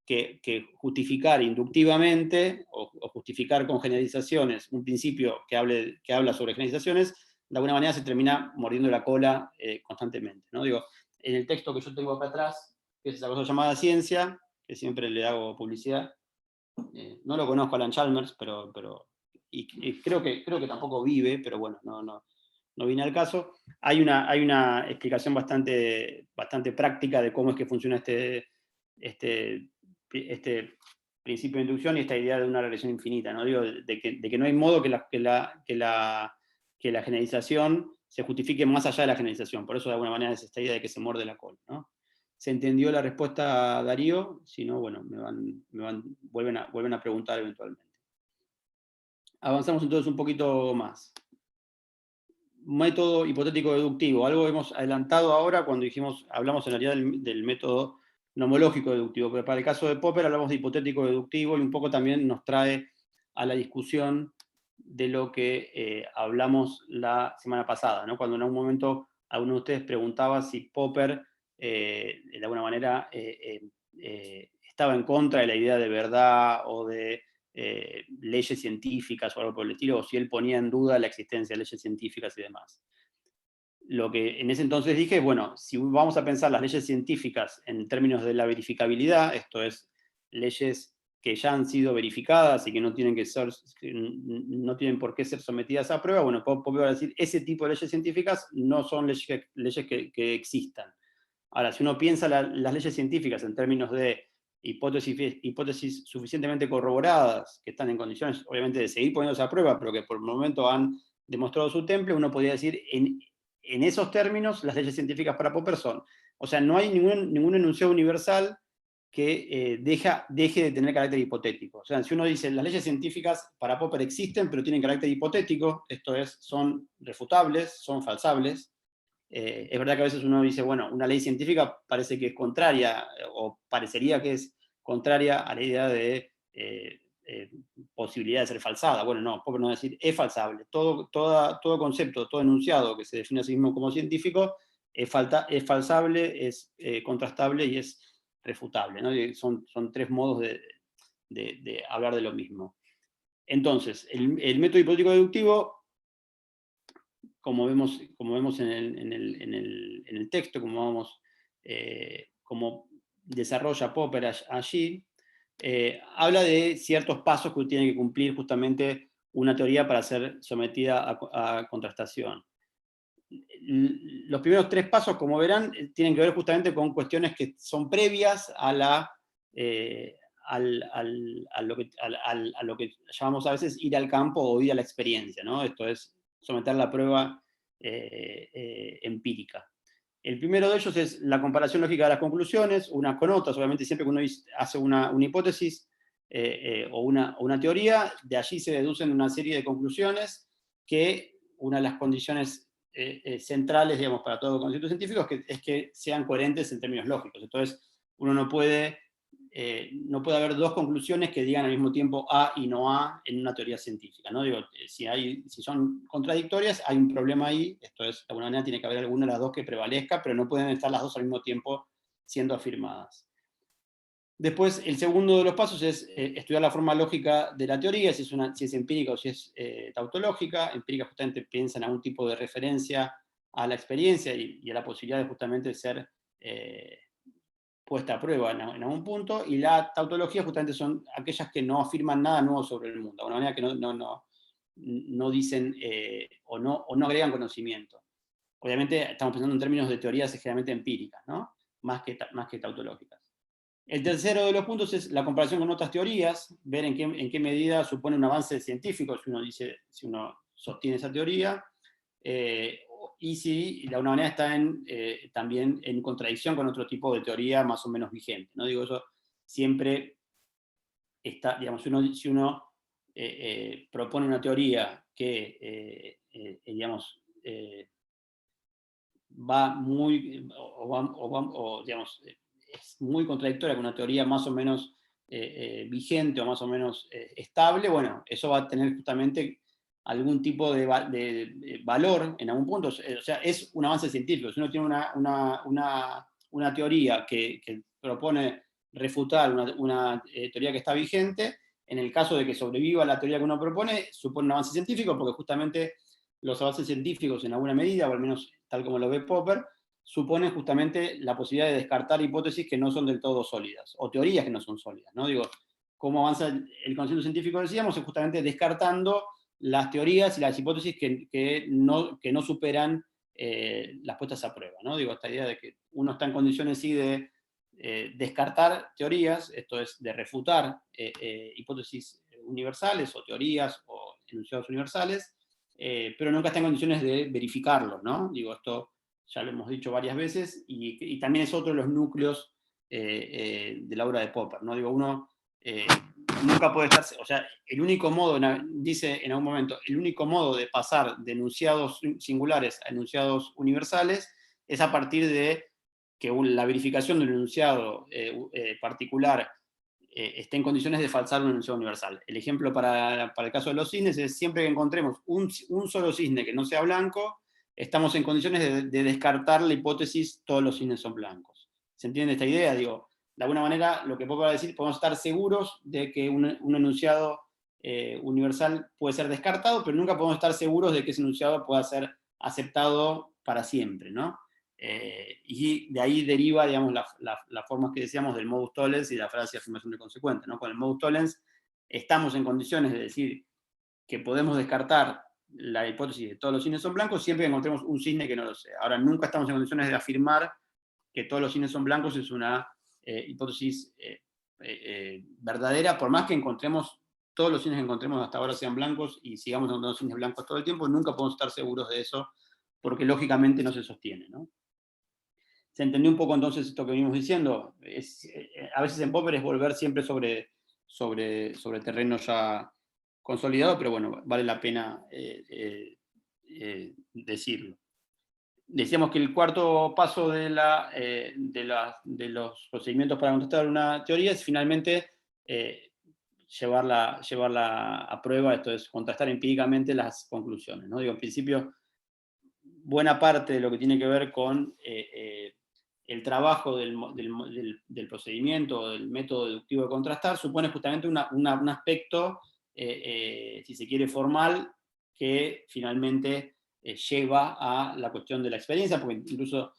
que justificar inductivamente o justificar con generalizaciones un principio que habla sobre generalizaciones, de alguna manera se termina mordiendo la cola constantemente, ¿no? Digo, en el texto que yo tengo acá atrás, que es esa cosa llamada ciencia, que siempre le hago publicidad, no lo conozco a Alan Chalmers, y creo que tampoco vive, pero bueno, no viene al caso. Hay una explicación bastante práctica de cómo es que funciona este principio de inducción y esta idea de una regresión infinita, ¿no? Digo, de que no hay modo que la generalización se justifique más allá de la generalización. Por eso, de alguna manera, es esta idea de que se muerde la cola, ¿no? ¿Se entendió la respuesta, Darío? Si no, bueno, vuelven a preguntar eventualmente. Avanzamos entonces un poquito más. Método hipotético deductivo. Algo hemos adelantado ahora cuando hablamos en realidad del método nomológico deductivo, pero para el caso de Popper hablamos de hipotético deductivo y un poco también nos trae a la discusión de lo que hablamos la semana pasada, ¿no? Cuando en algún momento alguno de ustedes preguntaba si Popper de alguna manera estaba en contra de la idea de verdad o de leyes científicas o algo por el estilo, o si él ponía en duda la existencia de leyes científicas y demás. Lo que en ese entonces dije, bueno, si vamos a pensar las leyes científicas en términos de la verificabilidad, esto es, leyes que ya han sido verificadas y que no tienen por qué ser sometidas a prueba, bueno, puedo decir, ese tipo de leyes científicas no son leyes que existan. Ahora, si uno piensa las leyes científicas en términos de hipótesis suficientemente corroboradas, que están en condiciones, obviamente, de seguir poniéndose a prueba, pero que por el momento han demostrado su temple, uno podría decir, en esos términos, las leyes científicas para Popper son. O sea, no hay ningún enunciado universal que deje de tener carácter hipotético. O sea, si uno dice, las leyes científicas para Popper existen, pero tienen carácter hipotético, esto es, son refutables, son falsables. Es verdad que a veces uno dice, bueno, una ley científica parece que es contraria, o parecería que es contraria a la idea de posibilidad de ser falsada. Bueno, no, Popper no decir, es falsable. Todo concepto, todo enunciado que se define a sí mismo como científico es falsable, es contrastable y es refutable, ¿no? Son tres modos de hablar de lo mismo. Entonces, el método hipotético deductivo como vemos en el texto, como desarrolla Popper allí, habla de ciertos pasos que tiene que cumplir justamente una teoría para ser sometida a contrastación. Los primeros 3 pasos, como verán, tienen que ver justamente con cuestiones que son previas a lo que llamamos a veces ir al campo o ir a la experiencia, ¿no? Esto es someter la prueba empírica. El primero de ellos es la comparación lógica de las conclusiones, unas con otras. Obviamente siempre que uno hace una hipótesis o una teoría, de allí se deducen una serie de conclusiones que una de las condiciones centrales, digamos, para todo concepto científico es que sean coherentes en términos lógicos. Entonces, uno no puede haber 2 conclusiones que digan al mismo tiempo A y no A en una teoría científica, ¿no? Digo, si son contradictorias, hay un problema ahí. Esto es, de alguna manera tiene que haber alguna de las 2 que prevalezca, pero no pueden estar las 2 al mismo tiempo siendo afirmadas. Después, el segundo de los pasos es estudiar la forma lógica de la teoría, si es empírica o si es tautológica. Empírica justamente piensa en algún tipo de referencia a la experiencia y a la posibilidad de justamente ser puesta a prueba en algún punto, y la tautología justamente son aquellas que no afirman nada nuevo sobre el mundo, de alguna manera que no dicen o no agregan conocimiento. Obviamente estamos pensando en términos de teorías generalmente empíricas, ¿no? Más que tautológicas. El tercero de los puntos es la comparación con otras teorías, ver en qué medida supone un avance científico si uno sostiene esa teoría, y si de alguna manera está también en contradicción con otro tipo de teoría más o menos vigente, ¿no? Digo, eso siempre está, digamos, si uno propone una teoría que, digamos, va muy, digamos, es muy contradictoria con una teoría más o menos vigente o más o menos estable, bueno, eso va a tener justamente algún tipo de valor en algún punto. O sea, es un avance científico. Si uno tiene una teoría que propone refutar una teoría que está vigente, en el caso de que sobreviva la teoría que uno propone, supone un avance científico, porque justamente los avances científicos en alguna medida, o al menos tal como lo ve Popper, suponen justamente la posibilidad de descartar hipótesis que no son del todo sólidas, o teorías que no son sólidas, ¿no? Digo, cómo avanza el conocimiento científico, decíamos, es justamente descartando las teorías y las hipótesis que no superan las puestas a prueba, ¿no? Digo, esta idea de que uno está en condiciones sí de descartar teorías, esto es, de refutar hipótesis universales o teorías o enunciados universales, pero nunca está en condiciones de verificarlo, ¿no? Digo, esto ya lo hemos dicho varias veces, y también es otro de los núcleos de la obra de Popper, ¿no? Digo, uno nunca puede estar, o sea, el único modo, dice en algún momento, el único modo de pasar de enunciados singulares a enunciados universales es a partir de que la verificación de un enunciado particular esté en condiciones de falsar un enunciado universal. El ejemplo para el caso de los cisnes es siempre que encontremos un solo cisne que no sea blanco, estamos en condiciones de descartar la hipótesis todos los cisnes son blancos. ¿Se entiende esta idea? Digo, de alguna manera, lo que puedo decir, podemos estar seguros de que un enunciado universal puede ser descartado, pero nunca podemos estar seguros de que ese enunciado pueda ser aceptado para siempre, ¿no? Y de ahí deriva, digamos, la forma que decíamos del modus tollens y la frase de afirmación de consecuente, ¿no? Con el modus tollens estamos en condiciones de decir que podemos descartar la hipótesis de todos los cisnes son blancos siempre que encontremos un cisne que no lo sea. Ahora, nunca estamos en condiciones de afirmar que todos los cisnes son blancos, es una hipótesis verdadera, por más que encontremos, todos los cisnes que encontremos hasta ahora sean blancos y sigamos encontrando cisnes blancos todo el tiempo, nunca podemos estar seguros de eso, porque lógicamente no se sostiene, ¿no? ¿Se entendió un poco entonces esto que venimos diciendo? A veces en Popper es volver siempre sobre terreno ya consolidado, pero bueno, vale la pena decirlo. Decíamos que el cuarto paso de los procedimientos para contestar una teoría es finalmente llevarla a prueba, esto es, contrastar empíricamente las conclusiones, ¿no? Digo, en principio, buena parte de lo que tiene que ver con el trabajo del procedimiento o del método deductivo de contrastar supone justamente un aspecto, si se quiere, formal, que finalmente lleva a la cuestión de la experiencia, porque incluso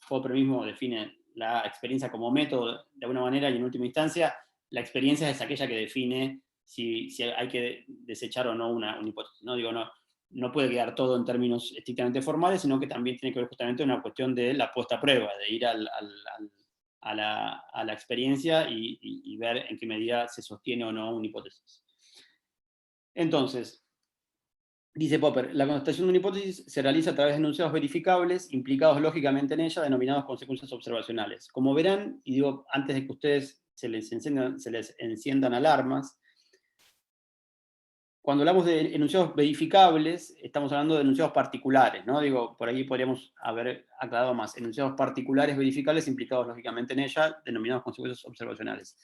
Popper mismo define la experiencia como método de alguna manera, y en última instancia, la experiencia es aquella que define si hay que desechar o no una hipótesis. ¿No? Digo, no puede quedar todo en términos estrictamente formales, sino que también tiene que ver justamente una cuestión de la puesta a prueba, de ir a la experiencia y ver en qué medida se sostiene o no una hipótesis. Entonces, dice Popper, la constatación de una hipótesis se realiza a través de enunciados verificables, implicados lógicamente en ella, denominados consecuencias observacionales. Como verán, y digo, antes de que ustedes se les enciendan alarmas, cuando hablamos de enunciados verificables, estamos hablando de enunciados particulares, ¿no? Digo, por ahí podríamos haber aclarado más. Enunciados particulares verificables implicados lógicamente en ella, denominados consecuencias observacionales.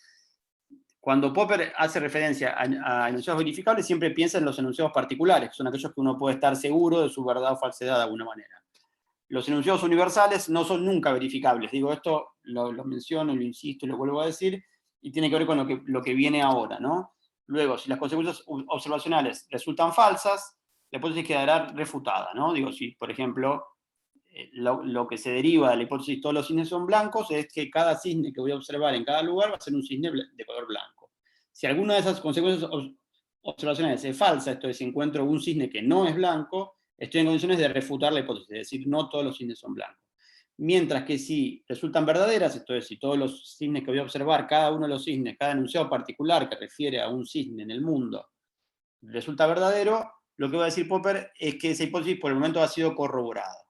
Cuando Popper hace referencia a enunciados verificables, siempre piensa en los enunciados particulares, que son aquellos que uno puede estar seguro de su verdad o falsedad de alguna manera. Los enunciados universales no son nunca verificables. Digo, esto lo menciono, lo insisto y lo vuelvo a decir, y tiene que ver con lo que viene ahora, ¿no? Luego, si las consecuencias observacionales resultan falsas, la hipótesis quedará refutada, ¿no? Digo, si, por ejemplo, lo que se deriva de la hipótesis todos los cisnes son blancos es que cada cisne que voy a observar en cada lugar va a ser un cisne de color blanco. Si alguna de esas consecuencias observacionales es falsa, esto es, si encuentro un cisne que no es blanco, estoy en condiciones de refutar la hipótesis, es decir, no todos los cisnes son blancos. Mientras que si resultan verdaderas, esto es, si todos los cisnes que voy a observar, cada uno de los cisnes, cada enunciado particular que refiere a un cisne en el mundo, resulta verdadero, lo que va a decir Popper es que esa hipótesis por el momento ha sido corroborada.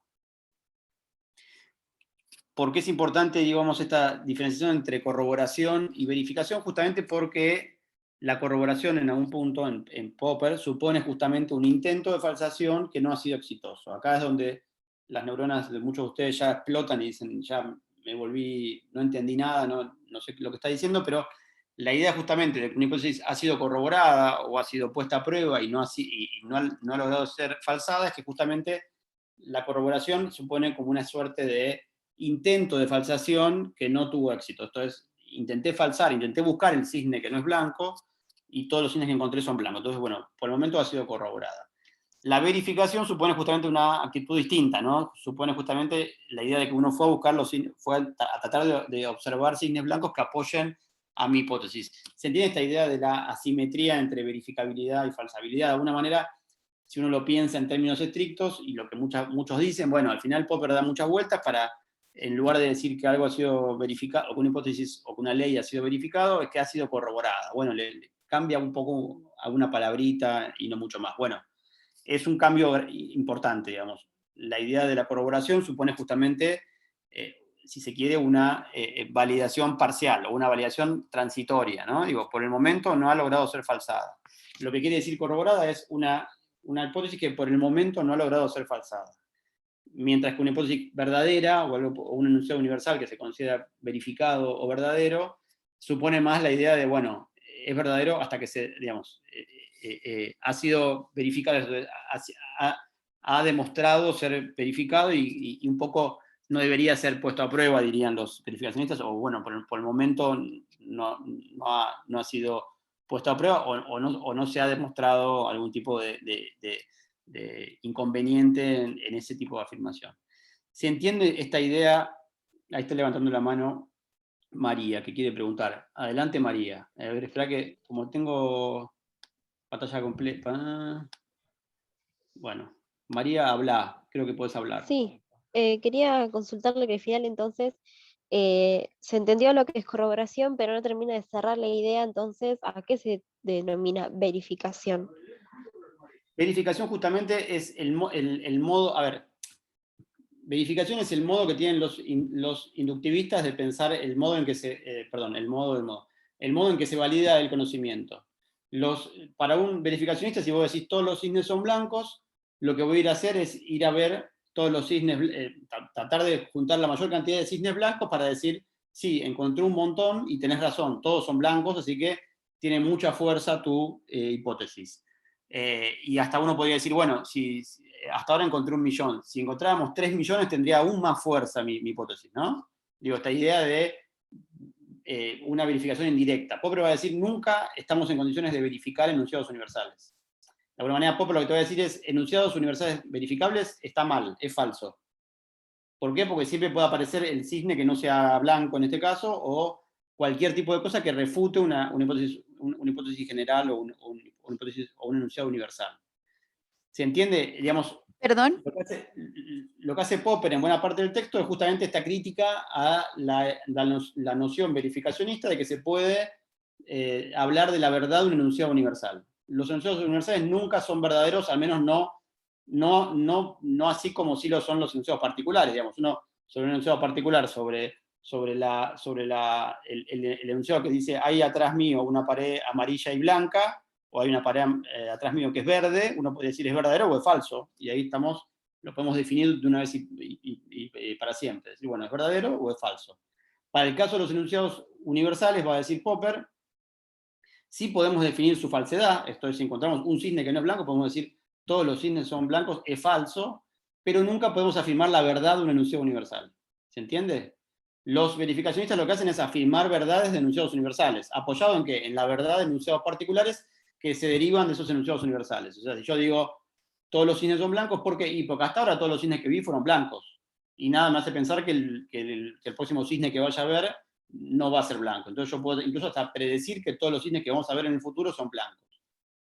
¿Por qué es importante, digamos, esta diferenciación entre corroboración y verificación? Justamente porque la corroboración en algún punto en Popper supone justamente un intento de falsación que no ha sido exitoso. Acá es donde las neuronas de muchos de ustedes ya explotan y dicen, ya me volví, no entendí nada, no sé lo que está diciendo, pero la idea justamente de que una hipótesis ha sido corroborada o ha sido puesta a prueba y no ha logrado ser falsada es que justamente la corroboración supone como una suerte de intento de falsación que no tuvo éxito. Entonces, intenté buscar el cisne que no es blanco, y todos los cisnes que encontré son blancos. Entonces, bueno, por el momento ha sido corroborada. La verificación supone justamente una actitud distinta, ¿no? Supone justamente la idea de que uno fue a buscar fue a tratar de observar cisnes blancos que apoyen a mi hipótesis. ¿Se entiende esta idea de la asimetría entre verificabilidad y falsabilidad? De alguna manera, si uno lo piensa en términos estrictos, y lo que muchos dicen, bueno, al final Popper da muchas vueltas para, en lugar de decir que algo ha sido verificado, o que una hipótesis o que una ley ha sido verificado, es que ha sido corroborada. Bueno, le cambia un poco alguna palabrita y no mucho más. Bueno, es un cambio importante, digamos. La idea de la corroboración supone justamente, si se quiere, una validación parcial o una validación transitoria, ¿no? Digo, por el momento no ha logrado ser falsada. Lo que quiere decir corroborada es una hipótesis que por el momento no ha logrado ser falsada. Mientras que una hipótesis verdadera o un enunciado universal que se considera verificado o verdadero, supone más la idea de, bueno, es verdadero hasta que digamos, ha sido verificado, ha demostrado ser verificado y un poco no debería ser puesto a prueba, dirían los verificacionistas, o bueno, por el momento no ha sido puesto a prueba o no se ha demostrado algún tipo de inconveniente en ese tipo de afirmación. ¿Se entiende esta idea? Ahí está levantando la mano María, que quiere preguntar. Adelante, María. A ver, espera que, como tengo pantalla completa... Bueno, María, habla. Creo que puedes hablar. Sí, quería consultarle que al final entonces se entendió lo que es corroboración, pero no termina de cerrar la idea, entonces, ¿a qué se denomina verificación? Verificación justamente es el modo, a ver, verificación es el modo que tienen los inductivistas de pensar el modo en que el modo en que se valida el conocimiento. Para un verificacionista, si vos decís todos los cisnes son blancos, lo que voy a ir a hacer es ir a ver todos los cisnes, tratar de juntar la mayor cantidad de cisnes blancos para decir, sí, encontré un montón y tenés razón, todos son blancos, así que tiene mucha fuerza tu hipótesis. Y hasta uno podría decir, bueno, si hasta ahora encontré 1 millón, si encontráramos 3 millones tendría aún más fuerza mi hipótesis, ¿no? Digo, esta idea de una verificación indirecta. Popper va a decir, nunca estamos en condiciones de verificar enunciados universales. De alguna manera, Popper lo que te voy a decir es, enunciados universales verificables está mal, es falso. ¿Por qué? Porque siempre puede aparecer el cisne que no sea blanco en este caso, o cualquier tipo de cosa que refute una hipótesis general o un enunciado universal. ¿Se entiende? Digamos, Perdón. lo que hace Popper en buena parte del texto es justamente esta crítica a la noción verificacionista de que se puede hablar de la verdad de un enunciado universal. Los enunciados universales nunca son verdaderos, al menos no así como sí lo son los enunciados particulares. Digamos, uno sobre un enunciado particular, sobre el enunciado que dice hay atrás mío una pared amarilla y blanca, o hay una pared atrás mío que es verde, uno puede decir es verdadero o es falso, y ahí lo podemos definir de una vez y para siempre. Decir, bueno, ¿es verdadero o es falso? Para el caso de los enunciados universales, va a decir Popper, sí podemos definir su falsedad, esto es, si encontramos un cisne que no es blanco, podemos decir todos los cisnes son blancos, es falso, pero nunca podemos afirmar la verdad de un enunciado universal. ¿Se entiende? Los verificacionistas lo que hacen es afirmar verdades de enunciados universales, apoyado en ¿qué? En la verdad de enunciados particulares que se derivan de esos enunciados universales. O sea, si yo digo todos los cisnes son blancos, ¿por qué? Y porque hasta ahora todos los cisnes que vi fueron blancos. Y nada me hace pensar que el próximo cisne que vaya a ver no va a ser blanco. Entonces yo puedo incluso hasta predecir que todos los cisnes que vamos a ver en el futuro son blancos.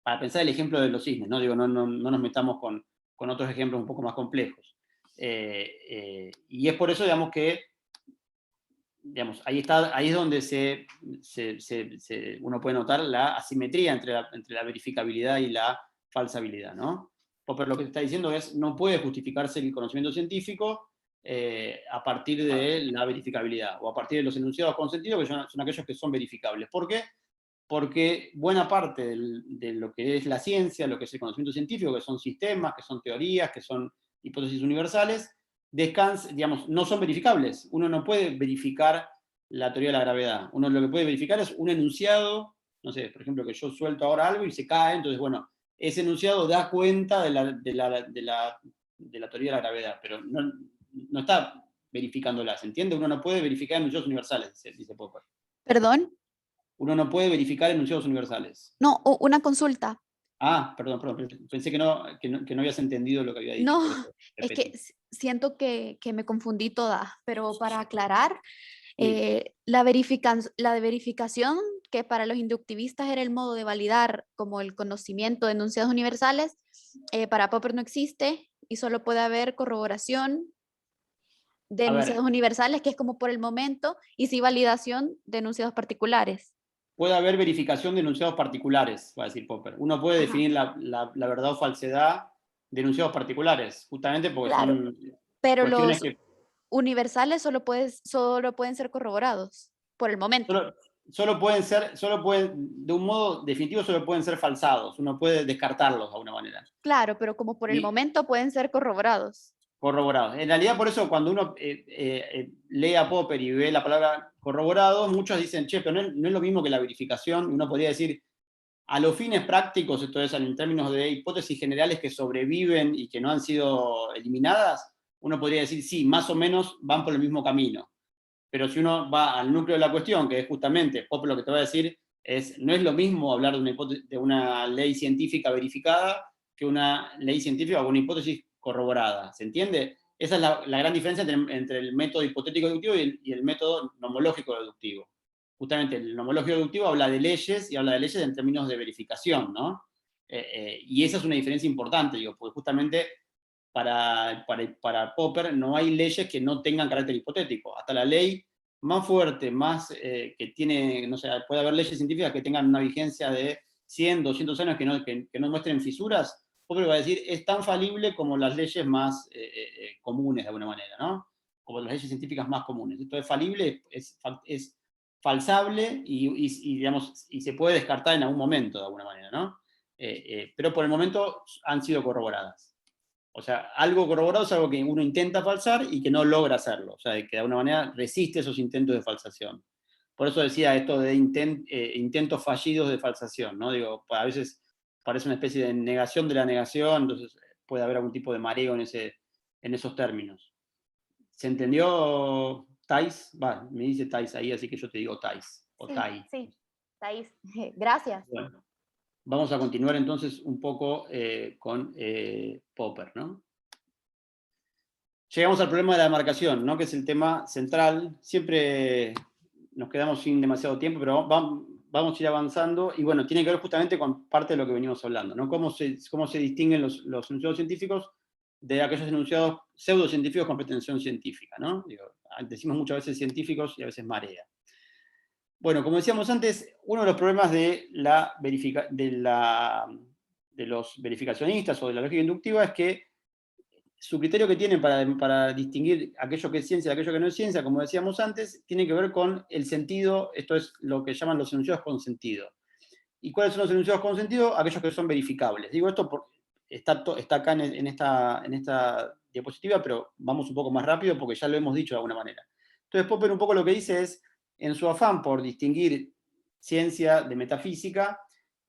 Para pensar el ejemplo de los cisnes, ¿no? Digo, no nos metamos con otros ejemplos un poco más complejos. Y es por eso, digamos, que ahí es donde uno puede notar la asimetría entre la verificabilidad y la falsabilidad, ¿no? Popper lo que está diciendo es, no puede justificarse el conocimiento científico a partir de la verificabilidad, o a partir de los enunciados consentidos, que son aquellos que son verificables. ¿Por qué? Porque buena parte de lo que es la ciencia, lo que es el conocimiento científico, que son sistemas, que son teorías, que son hipótesis universales, digamos, no son verificables. Uno no puede verificar la teoría de la gravedad. Uno lo que puede verificar es un enunciado, no sé, por ejemplo, que yo suelto ahora algo y se cae, entonces, bueno, ese enunciado da cuenta de la teoría de la gravedad, pero no está verificándola, ¿se entiende? Uno no puede verificar enunciados universales, dice Popper. Perdón. Uno no puede verificar enunciados universales. No, una consulta. Perdón, pensé que no habías entendido lo que había dicho. No, Por eso es repetí. que siento que me confundí toda, pero para aclarar, Sí. la de verificación, que para los inductivistas era el modo de validar como el conocimiento de enunciados universales, para Popper no existe y solo puede haber corroboración de A ver, enunciados universales, que es como por el momento, y sí validación de enunciados particulares. puede haber verificación de enunciados particulares, va a decir Popper. Uno puede Ajá. definir la verdad o falsedad de enunciados particulares, justamente porque Claro, son pero cuestiones los que universales solo pueden ser corroborados por el momento. solo pueden, de un modo definitivo, solo pueden ser falsados. Uno puede descartarlos de alguna manera. Claro, pero como por el Y momento pueden ser corroborados. corroborados. En realidad, por eso, cuando uno lee a Popper y ve la palabra corroborado, muchos dicen, che, pero no es lo mismo que la verificación. Uno podría decir, a los fines prácticos, esto es, en términos de hipótesis generales que sobreviven y que no han sido eliminadas, uno podría decir, sí, más o menos van por el mismo camino. Pero si uno va al núcleo de la cuestión, que es justamente, Popper lo que te va a decir es, no es lo mismo hablar de una ley científica verificada que una ley científica o una hipótesis corroborada. ¿Se entiende? Esa es la gran diferencia entre el método hipotético deductivo y el método nomológico deductivo. Justamente el nomológico deductivo habla de leyes y habla de leyes en términos de verificación, ¿no? Y esa es una diferencia importante, digo, porque justamente para Popper no hay leyes que no tengan carácter hipotético. Hasta la ley más fuerte, más que tiene, no sé, puede haber leyes científicas que tengan una vigencia de 100, 200 años que no muestren fisuras. Popper va a decir, es tan falible como las leyes más comunes de alguna manera, ¿no? Como las leyes científicas más comunes. Esto es falible, es falsable digamos, y se puede descartar en algún momento de alguna manera, ¿no? Pero por el momento han sido corroboradas. O sea, algo corroborado es algo que uno intenta falsar y que no logra hacerlo. O sea, que de alguna manera resiste esos intentos de falsación. Por eso decía esto de intentos fallidos de falsación, ¿no? Digo, a veces parece una especie de negación de la negación, entonces puede haber algún tipo de mareo en esos términos. ¿Se entendió, Thais? Va, me dice Thais ahí, así que yo te digo Thais, o Sí, Tai. sí. Thais, gracias. Bueno. vamos a continuar entonces un poco con Popper, ¿no? Llegamos al problema de la demarcación, ¿no? Que es el tema central. Siempre nos quedamos sin demasiado tiempo, pero vamos a ir avanzando. Y bueno, tiene que ver justamente con parte de lo que venimos hablando, ¿no? Cómo se distinguen los enunciados científicos de aquellos enunciados pseudocientíficos con pretensión científica, ¿no? Decimos muchas veces científicos y a veces marea. Bueno, como decíamos antes, uno de los problemas de los verificacionistas o de la lógica inductiva es que su criterio que tienen para distinguir aquello que es ciencia de aquello que no es ciencia, como decíamos antes, tiene que ver con el sentido, esto es lo que llaman los enunciados con sentido. ¿Y cuáles son los enunciados con sentido? Aquellos que son verificables. Digo esto porque está acá en esta diapositiva, pero vamos un poco más rápido porque ya lo hemos dicho de alguna manera. Entonces Popper un poco lo que dice es, en su afán por distinguir ciencia de metafísica,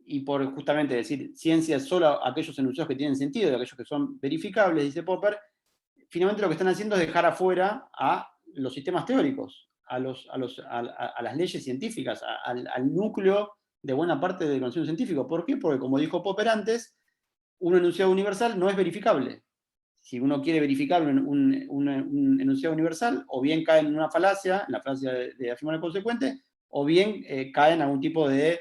y por justamente decir ciencia es solo aquellos enunciados que tienen sentido, de aquellos que son verificables, dice Popper, finalmente lo que están haciendo es dejar afuera a los sistemas teóricos, a las leyes científicas, al núcleo de buena parte del conocimiento científico. ¿Por qué? Porque, como dijo Popper antes, un enunciado universal no es verificable. Si uno quiere verificar un enunciado universal, o bien cae en una falacia, en la falacia de afirmar el consecuente, o bien cae en algún tipo de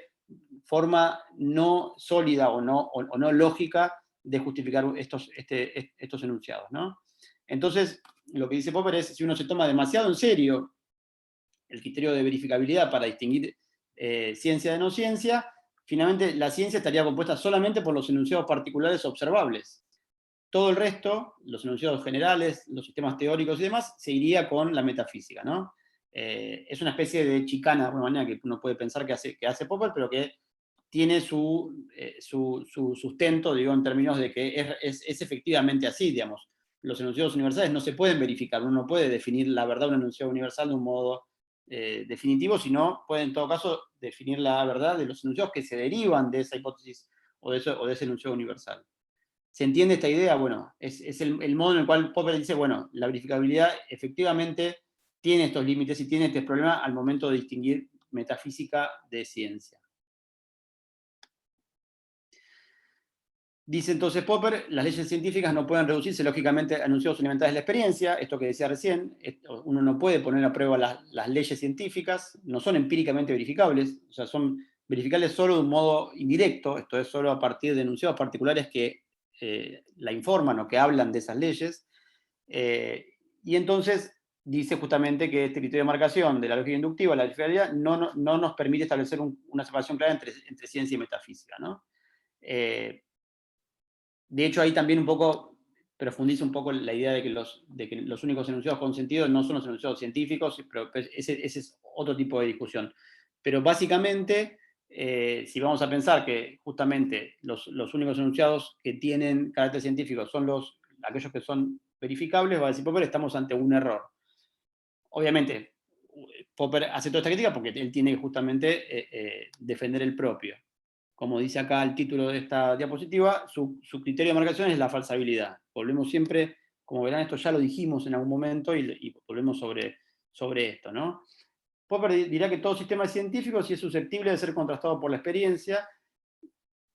forma no sólida o no lógica de justificar estos enunciados, ¿no? Entonces, lo que dice Popper es, si uno se toma demasiado en serio el criterio de verificabilidad para distinguir ciencia de no ciencia, finalmente la ciencia estaría compuesta solamente por los enunciados particulares observables. Todo el resto, los enunciados generales, los sistemas teóricos y demás, se iría con la metafísica, ¿no? Es una especie de chicana, de alguna manera, que uno puede pensar que hace Popper, pero que tiene su sustento, digo, en términos de que es efectivamente así, digamos. Los enunciados universales no se pueden verificar, uno no puede definir la verdad de un enunciado universal de un modo definitivo, sino puede en todo caso definir la verdad de los enunciados que se derivan de esa hipótesis o de ese enunciado universal. ¿Se entiende esta idea? Bueno, es el modo en el cual Popper dice, bueno, la verificabilidad efectivamente tiene estos límites y tiene este problema al momento de distinguir metafísica de ciencia. Dice entonces Popper, las leyes científicas no pueden reducirse lógicamente a enunciados elementales de la experiencia, esto que decía recién, uno no puede poner a prueba las leyes científicas, no son empíricamente verificables, o sea, son verificables solo de un modo indirecto, esto es solo a partir de enunciados particulares que la informan o que hablan de esas leyes, y entonces dice justamente que este criterio de marcación de la lógica inductiva, la verificabilidad, no nos permite establecer una separación clara entre ciencia y metafísica, ¿no? De hecho, ahí también un poco profundiza un poco la idea de que los únicos enunciados con sentido no son los enunciados científicos, pero ese es otro tipo de discusión. Pero básicamente, si vamos a pensar que justamente los únicos enunciados que tienen carácter científico son aquellos que son verificables, va a decir Popper, estamos ante un error. Obviamente, Popper hace toda esta crítica porque él tiene que justamente defender el propio. Como dice acá el título de esta diapositiva, su criterio de marcación es la falsabilidad. Volvemos siempre, como verán, esto ya lo dijimos en algún momento y volvemos sobre esto, ¿no? Popper dirá que todo sistema es científico si es susceptible de ser contrastado por la experiencia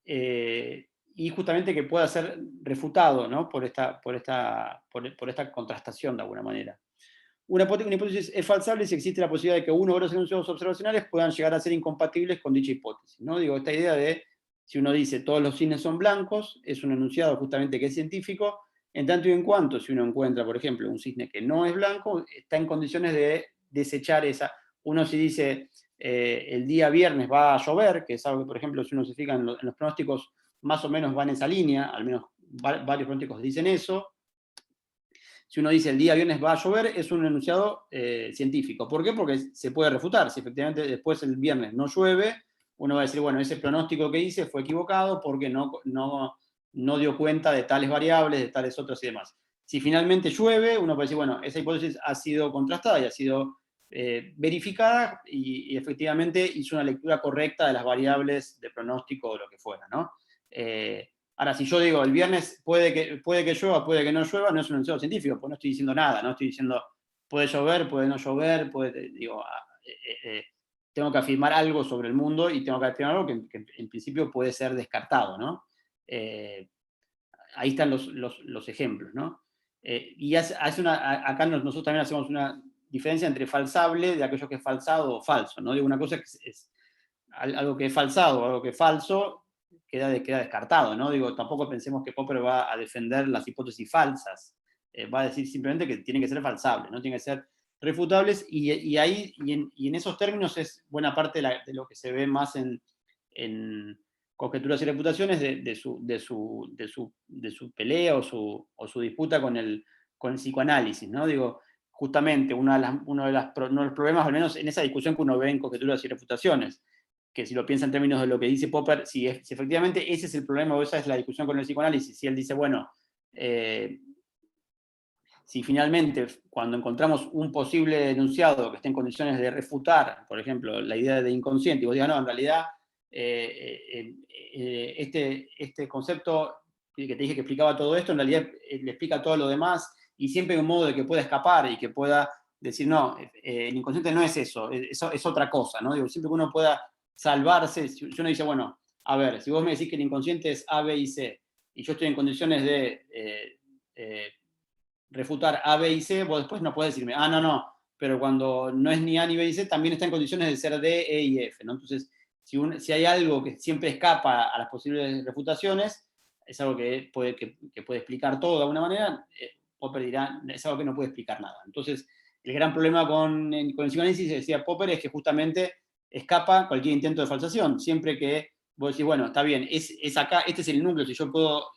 y justamente que pueda ser refutado, ¿no? por esta contrastación de alguna manera. Una hipótesis es falsable si existe la posibilidad de que uno o los enunciados observacionales puedan llegar a ser incompatibles con dicha hipótesis, ¿no? Digo, esta idea de, si uno dice todos los cisnes son blancos, es un enunciado justamente que es científico, en tanto y en cuanto, si uno encuentra, por ejemplo, un cisne que no es blanco, está en condiciones de desechar esa. Uno si dice, el día viernes va a llover, que es algo que, por ejemplo, si uno se fija en los pronósticos, más o menos van en esa línea, al menos varios pronósticos dicen eso. Si uno dice el día viernes va a llover, es un enunciado científico. ¿Por qué? Porque se puede refutar. Si efectivamente después el viernes no llueve, uno va a decir, bueno, ese pronóstico que hice fue equivocado porque no dio cuenta de tales variables, de tales otras y demás. Si finalmente llueve, uno puede decir, bueno, esa hipótesis ha sido contrastada y ha sido verificada y efectivamente hizo una lectura correcta de las variables de pronóstico o lo que fuera, ¿no? Ahora, si yo digo, el viernes puede que llueva, puede que no llueva, no es un enunciado científico, pues no estoy diciendo nada, no estoy diciendo puede llover, puede no llover, tengo que afirmar algo sobre el mundo y tengo que afirmar algo que en principio puede ser descartado, ¿no? Ahí están los ejemplos, ¿no? Y acá nosotros también hacemos una diferencia entre falsable de aquello que es falsado o falso, ¿no? Digo, una cosa es algo que es falsado o algo que es falso, queda descartado, ¿no? Digo, tampoco pensemos que Popper va a defender las hipótesis falsas, va a decir simplemente que tienen que ser falsables, no tienen que ser refutables, y en esos términos es buena parte de lo que se ve más en conjeturas y refutaciones de su pelea o su disputa con el psicoanálisis, ¿no? Digo, justamente uno de los problemas, al menos en esa discusión que uno ve en conjeturas y refutaciones, que si lo piensa en términos de lo que dice Popper, si efectivamente ese es el problema o esa es la discusión con el psicoanálisis, si él dice, bueno, si finalmente cuando encontramos un posible enunciado que esté en condiciones de refutar, por ejemplo, la idea de inconsciente, y vos digas, no, en realidad este concepto que te dije que explicaba todo esto, en realidad le explica todo lo demás, y siempre hay un modo de que pueda escapar y que pueda decir, no, el inconsciente no es eso es otra cosa, ¿no? Digo, siempre que uno pueda salvarse, si uno dice, bueno, a ver, si vos me decís que el inconsciente es A, B y C, y yo estoy en condiciones de refutar A, B y C, vos después no podés decirme, no, pero cuando no es ni A ni B y C, también está en condiciones de ser D, E y F, ¿no? Entonces, si hay algo que siempre escapa a las posibles refutaciones, es algo que puede explicar todo de alguna manera, Popper dirá, es algo que no puede explicar nada. Entonces, el gran problema con el psicoanálisis, decía Popper, es que justamente escapa cualquier intento de falsación. Siempre que vos decís, bueno, está bien, es acá, este es el núcleo, si yo puedo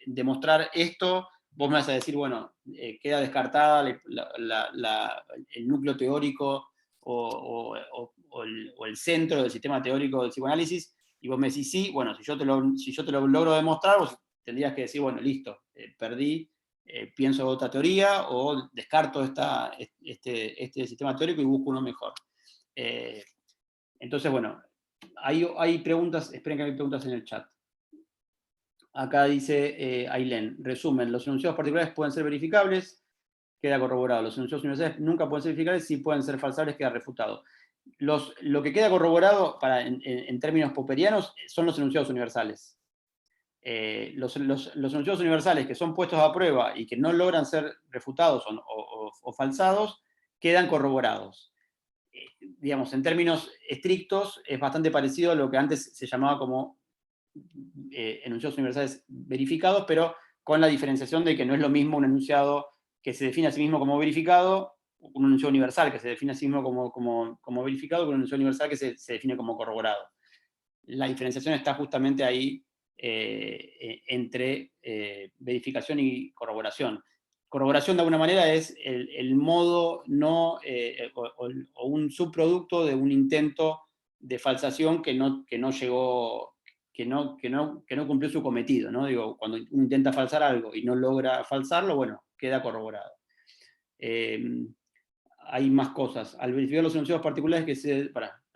demostrar esto, vos me vas a decir, bueno, queda descartada el núcleo teórico o el centro del sistema teórico del psicoanálisis, y vos me decís sí, bueno, si yo te lo logro demostrar, vos tendrías que decir, bueno, listo, perdí, pienso otra teoría, o descarto este sistema teórico y busco uno mejor. Entonces, bueno, hay preguntas, esperen que hay preguntas en el chat. Acá dice Ailén, resumen, los enunciados particulares pueden ser verificables, queda corroborado. Los enunciados universales nunca pueden ser verificables, sí pueden ser falsables, queda refutado. Lo que queda corroborado en términos popperianos son los enunciados universales. Los enunciados universales que son puestos a prueba y que no logran ser refutados o falsados, quedan corroborados. Digamos, en términos estrictos, es bastante parecido a lo que antes se llamaba como enunciados universales verificados, pero con la diferenciación de que no es lo mismo un enunciado que se define a sí mismo como verificado, un enunciado universal que se define a sí mismo como verificado, con un enunciado universal que se define como corroborado. La diferenciación está justamente ahí entre verificación y corroboración. Corroboración, de alguna manera, es el modo no, o un subproducto de un intento de falsación que no llegó, que no cumplió su cometido, ¿no? Digo, cuando uno intenta falsar algo y no logra falsarlo, bueno, queda corroborado. Hay más cosas. Al verificar los enunciados particulares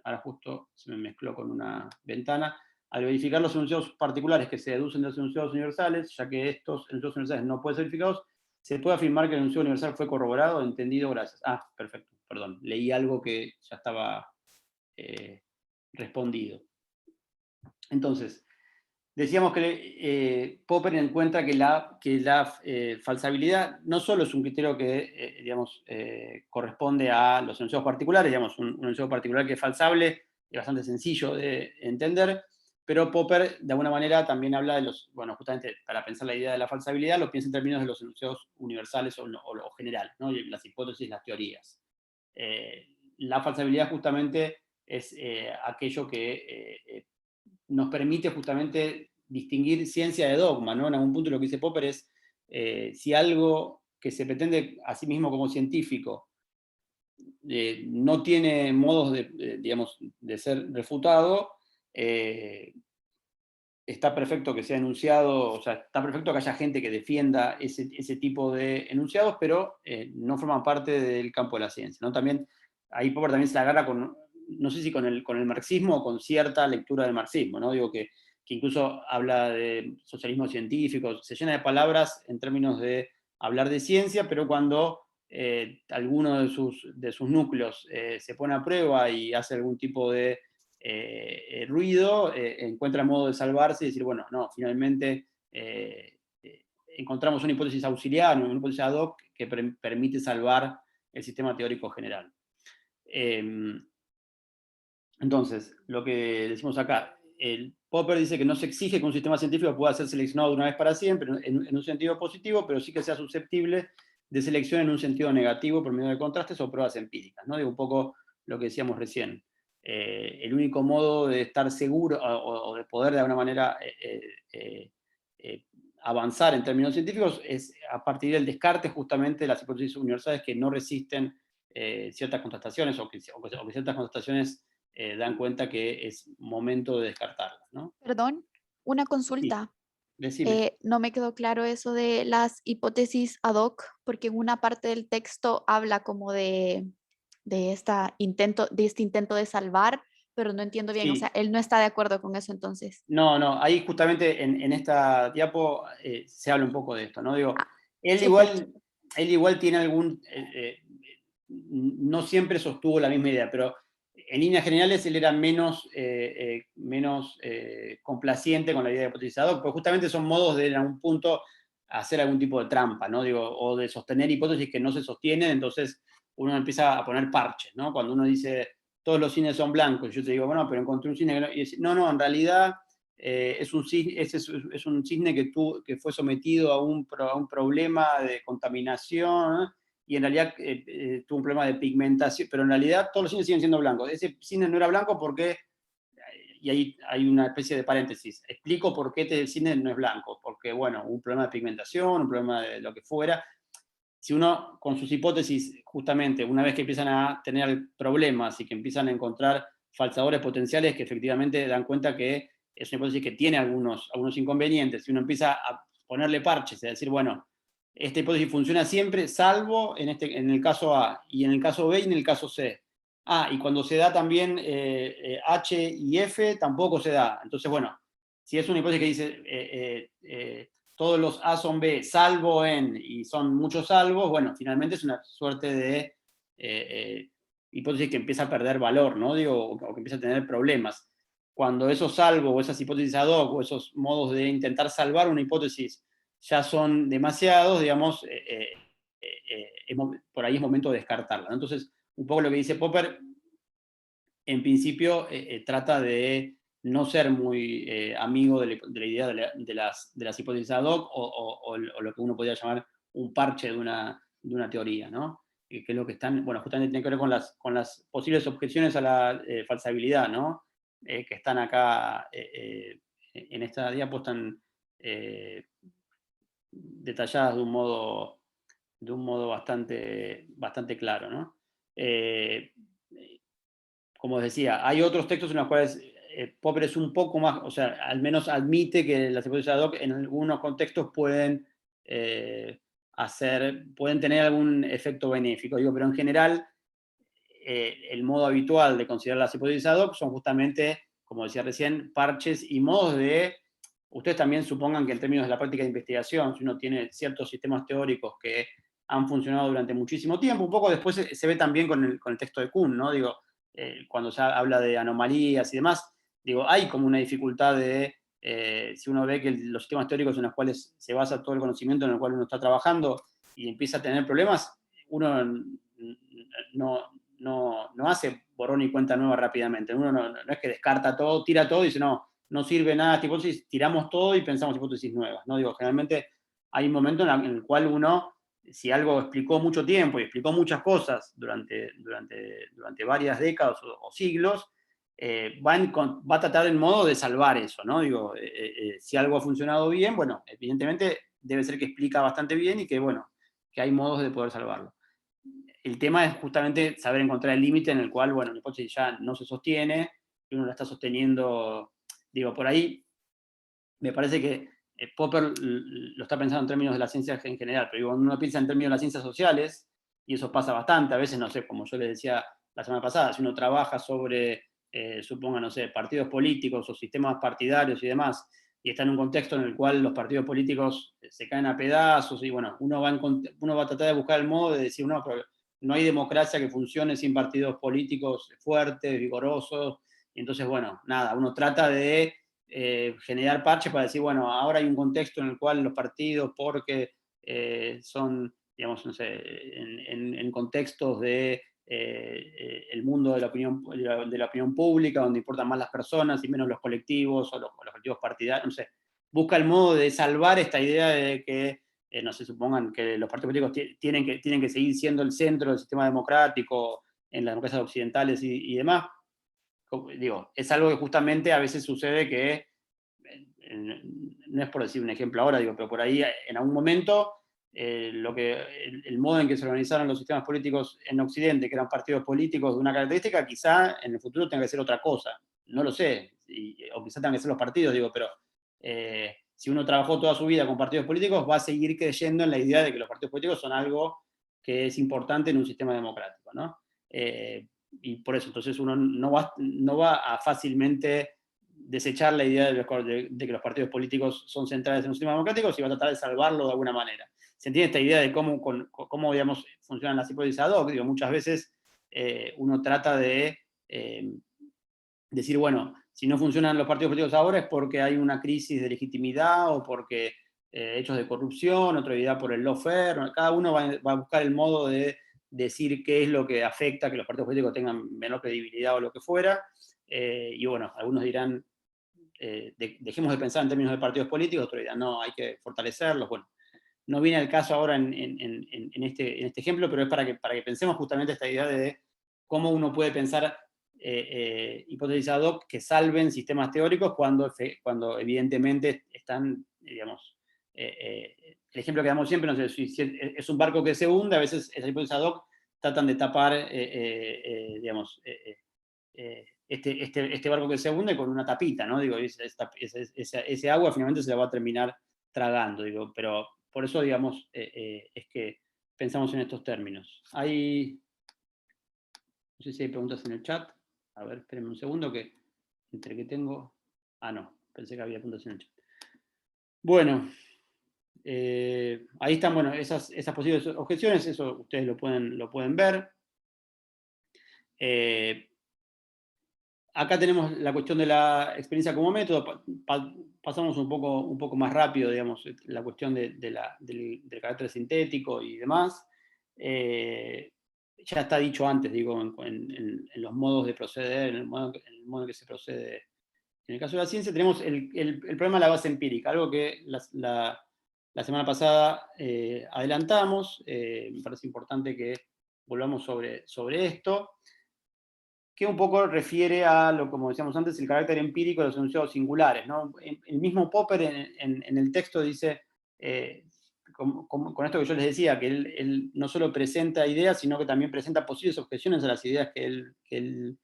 ahora justo se me mezcló con una ventana. Al verificar los enunciados particulares que se deducen de los enunciados universales, ya que estos enunciados universales no pueden ser verificados, se puede afirmar que el enunciado universal fue corroborado, entendido, gracias. Perfecto, perdón. Leí algo que ya estaba respondido. Entonces, decíamos que Popper encuentra que la falsabilidad no solo es un criterio que digamos, corresponde a los enunciados particulares, digamos, un enunciado particular que es falsable, es bastante sencillo de entender, pero Popper de alguna manera también habla de justamente para pensar la idea de la falsabilidad, lo piensa en términos de los enunciados universales o generales, ¿no? Y las hipótesis, las teorías. La falsabilidad justamente es aquello que nos permite justamente distinguir ciencia de dogma, ¿no? En algún punto lo que dice Popper es, si algo que se pretende a sí mismo como científico no tiene modos de ser refutado, está perfecto que sea enunciado, o sea, está perfecto que haya gente que defienda ese tipo de enunciados, pero no forman parte del campo de la ciencia, ¿no? También, ahí Popper también se la agarra con, no sé si con el marxismo o con cierta lectura del marxismo, ¿no? Digo que incluso habla de socialismo científico, se llena de palabras en términos de hablar de ciencia, pero cuando alguno de sus núcleos se pone a prueba y hace algún tipo de ruido, encuentra modo de salvarse y decir, bueno, no, finalmente encontramos una hipótesis auxiliar, una hipótesis ad hoc que permite salvar el sistema teórico general. Entonces, lo que decimos acá, el Popper dice que no se exige que un sistema científico pueda ser seleccionado de una vez para siempre, en un sentido positivo, pero sí que sea susceptible de selección en un sentido negativo por medio de contrastes o pruebas empíricas, ¿no? Digo, un poco lo que decíamos recién. El único modo de estar seguro o de poder de alguna manera avanzar en términos científicos es a partir del descarte justamente de las hipótesis universales que no resisten ciertas contrastaciones o que ciertas contrastaciones dan cuenta que es momento de descartarlas, ¿no? Perdón, una consulta. Decime. No me quedó claro eso de las hipótesis ad hoc, porque en una parte del texto habla como de este intento de salvar, pero no entiendo bien, o Sí. sea, él no está de acuerdo con eso entonces. No, ahí justamente en esta diapo se habla un poco de esto, ¿no? Digo, Ah, él sí, perfecto. igual tiene algún, no siempre sostuvo la misma idea, pero en líneas generales él era menos complaciente con la idea de hipótesis ad hoc, porque justamente son modos de en algún punto hacer algún tipo de trampa, ¿no? Digo, o de sostener hipótesis que no se sostienen, entonces uno empieza a poner parches, ¿no? Cuando uno dice todos los cines son blancos, yo te digo, bueno, pero encontré un cine que no, y decís, no, en realidad es un cisne que fue sometido a un problema de contaminación, ¿no? Y en realidad tuvo un problema de pigmentación, pero en realidad todos los cines siguen siendo blancos. Ese cine no era blanco porque, y ahí hay una especie de paréntesis, explico por qué este cine no es blanco, porque bueno, un problema de pigmentación, un problema de lo que fuera. Si uno, con sus hipótesis, justamente, una vez que empiezan a tener problemas y que empiezan a encontrar falsadores potenciales que efectivamente dan cuenta que es una hipótesis que tiene algunos inconvenientes, si uno empieza a ponerle parches, es decir, bueno, esta hipótesis funciona siempre, salvo en el caso A, y en el caso B y en el caso C. Y cuando se da también H y F, tampoco se da. Entonces, bueno, si es una hipótesis que dice todos los A son B, salvo en, y son muchos salvos, bueno, finalmente es una suerte de hipótesis que empieza a perder valor, ¿no? Digo, o que empieza a tener problemas. Cuando esos salvos, o esas hipótesis ad hoc, o esos modos de intentar salvar una hipótesis ya son demasiados, digamos, por ahí es momento de descartarla, ¿no? Entonces, un poco lo que dice Popper, en principio trata de no ser muy amigo de la idea de las hipótesis ad hoc o lo que uno podría llamar un parche de una teoría, ¿no? Que es lo que están, bueno, justamente tiene que ver con las posibles objeciones a la falsabilidad, ¿no? Que están acá en esta diapo, están detalladas de un modo bastante claro, ¿no? Como decía, hay otros textos en los cuales Popper es un poco más, o sea, al menos admite que las hipótesis ad hoc en algunos contextos pueden tener algún efecto benéfico, digo, pero en general el modo habitual de considerar las hipótesis ad hoc son justamente, como decía recién, parches y modos de, ustedes también supongan que en términos de la práctica de investigación, si uno tiene ciertos sistemas teóricos que han funcionado durante muchísimo tiempo, un poco después se ve también con el texto de Kuhn, ¿no? Digo, cuando se habla de anomalías y demás, digo, hay como una dificultad de, si uno ve que los sistemas teóricos en los cuales se basa todo el conocimiento en el cual uno está trabajando y empieza a tener problemas, uno no hace borrón y cuenta nueva rápidamente. Uno no es que descarta todo, tira todo y dice, no sirve nada esta hipótesis, tiramos todo y pensamos hipótesis nuevas, ¿no? Digo, generalmente hay un momento en el cual uno, si algo explicó mucho tiempo y explicó muchas cosas durante varias décadas o siglos, va a tratar el modo de salvar eso, ¿no? Digo, si algo ha funcionado bien, bueno, evidentemente debe ser que explica bastante bien y que, bueno, que hay modos de poder salvarlo. El tema es justamente saber encontrar el límite en el cual, bueno, la hipótesis ya no se sostiene, y uno la está sosteniendo, digo, por ahí, me parece que Popper lo está pensando en términos de las ciencias en general, pero cuando uno piensa en términos de las ciencias sociales, y eso pasa bastante, a veces, no sé, como yo les decía la semana pasada, si uno trabaja sobre, suponga, no sé, partidos políticos o sistemas partidarios y demás, y está en un contexto en el cual los partidos políticos se caen a pedazos, y bueno, uno va a tratar de buscar el modo de decir, no, pero no hay democracia que funcione sin partidos políticos fuertes, vigorosos, y entonces, bueno, nada, uno trata de generar parches para decir, bueno, ahora hay un contexto en el cual los partidos, porque son, digamos, no sé, en contextos de el mundo de la opinión pública, donde importan más las personas y menos los colectivos o los colectivos partidarios, no sé, busca el modo de salvar esta idea de que, no se supongan que los partidos políticos tienen que seguir siendo el centro del sistema democrático en las democracias occidentales y demás. Digo, es algo que justamente a veces sucede que, no es por decir un ejemplo ahora, digo, pero por ahí en algún momento el modo en que se organizaron los sistemas políticos en Occidente, que eran partidos políticos de una característica, quizá en el futuro tenga que ser otra cosa. No lo sé, o quizá tengan que ser los partidos, digo, pero si uno trabajó toda su vida con partidos políticos, va a seguir creyendo en la idea de que los partidos políticos son algo que es importante en un sistema democrático, ¿no? Y por eso, entonces uno no va a fácilmente desechar la idea de que los partidos políticos son centrales en un sistema democrático, si va a tratar de salvarlo de alguna manera. ¿Se entiende esta idea de cómo digamos, funcionan las hipótesis ad hoc? Digo, muchas veces uno trata de decir, bueno, si no funcionan los partidos políticos ahora es porque hay una crisis de legitimidad o porque hechos de corrupción, otra idea por el lawfare, cada uno va a buscar el modo de decir qué es lo que afecta a que los partidos políticos tengan menor credibilidad o lo que fuera, y bueno, algunos dirán, dejemos de pensar en términos de partidos políticos, otros dirán, no, hay que fortalecerlos, bueno. No viene al caso ahora en este ejemplo, pero es para que pensemos justamente esta idea de cómo uno puede pensar hipótesis ad hoc que salven sistemas teóricos cuando evidentemente están, digamos, el ejemplo que damos siempre, no sé, si es un barco que se hunde, a veces esas hipótesis ad hoc tratan de tapar, digamos, este barco que se hunde con una tapita, ¿no? Digo, ese agua finalmente se la va a terminar tragando, digo, pero por eso, digamos, es que pensamos en estos términos. No sé si hay preguntas en el chat. A ver, espérenme un segundo que entre que tengo... Ah, no, pensé que había preguntas en el chat. Bueno, ahí están, bueno, esas posibles objeciones, eso ustedes lo pueden ver. Acá tenemos la cuestión de la experiencia como método. Pasamos un poco más rápido, digamos, la cuestión del carácter sintético y demás. Ya está dicho antes, digo, en los modos de proceder, en el modo en que se procede. En el caso de la ciencia tenemos el problema de la base empírica, algo que la semana pasada adelantamos. Me parece importante que volvamos sobre esto, que un poco refiere a lo, como decíamos antes, el carácter empírico de los enunciados singulares, ¿no? El mismo Popper en el texto dice, con esto que yo les decía, que él no solo presenta ideas, sino que también presenta posibles objeciones a las ideas que él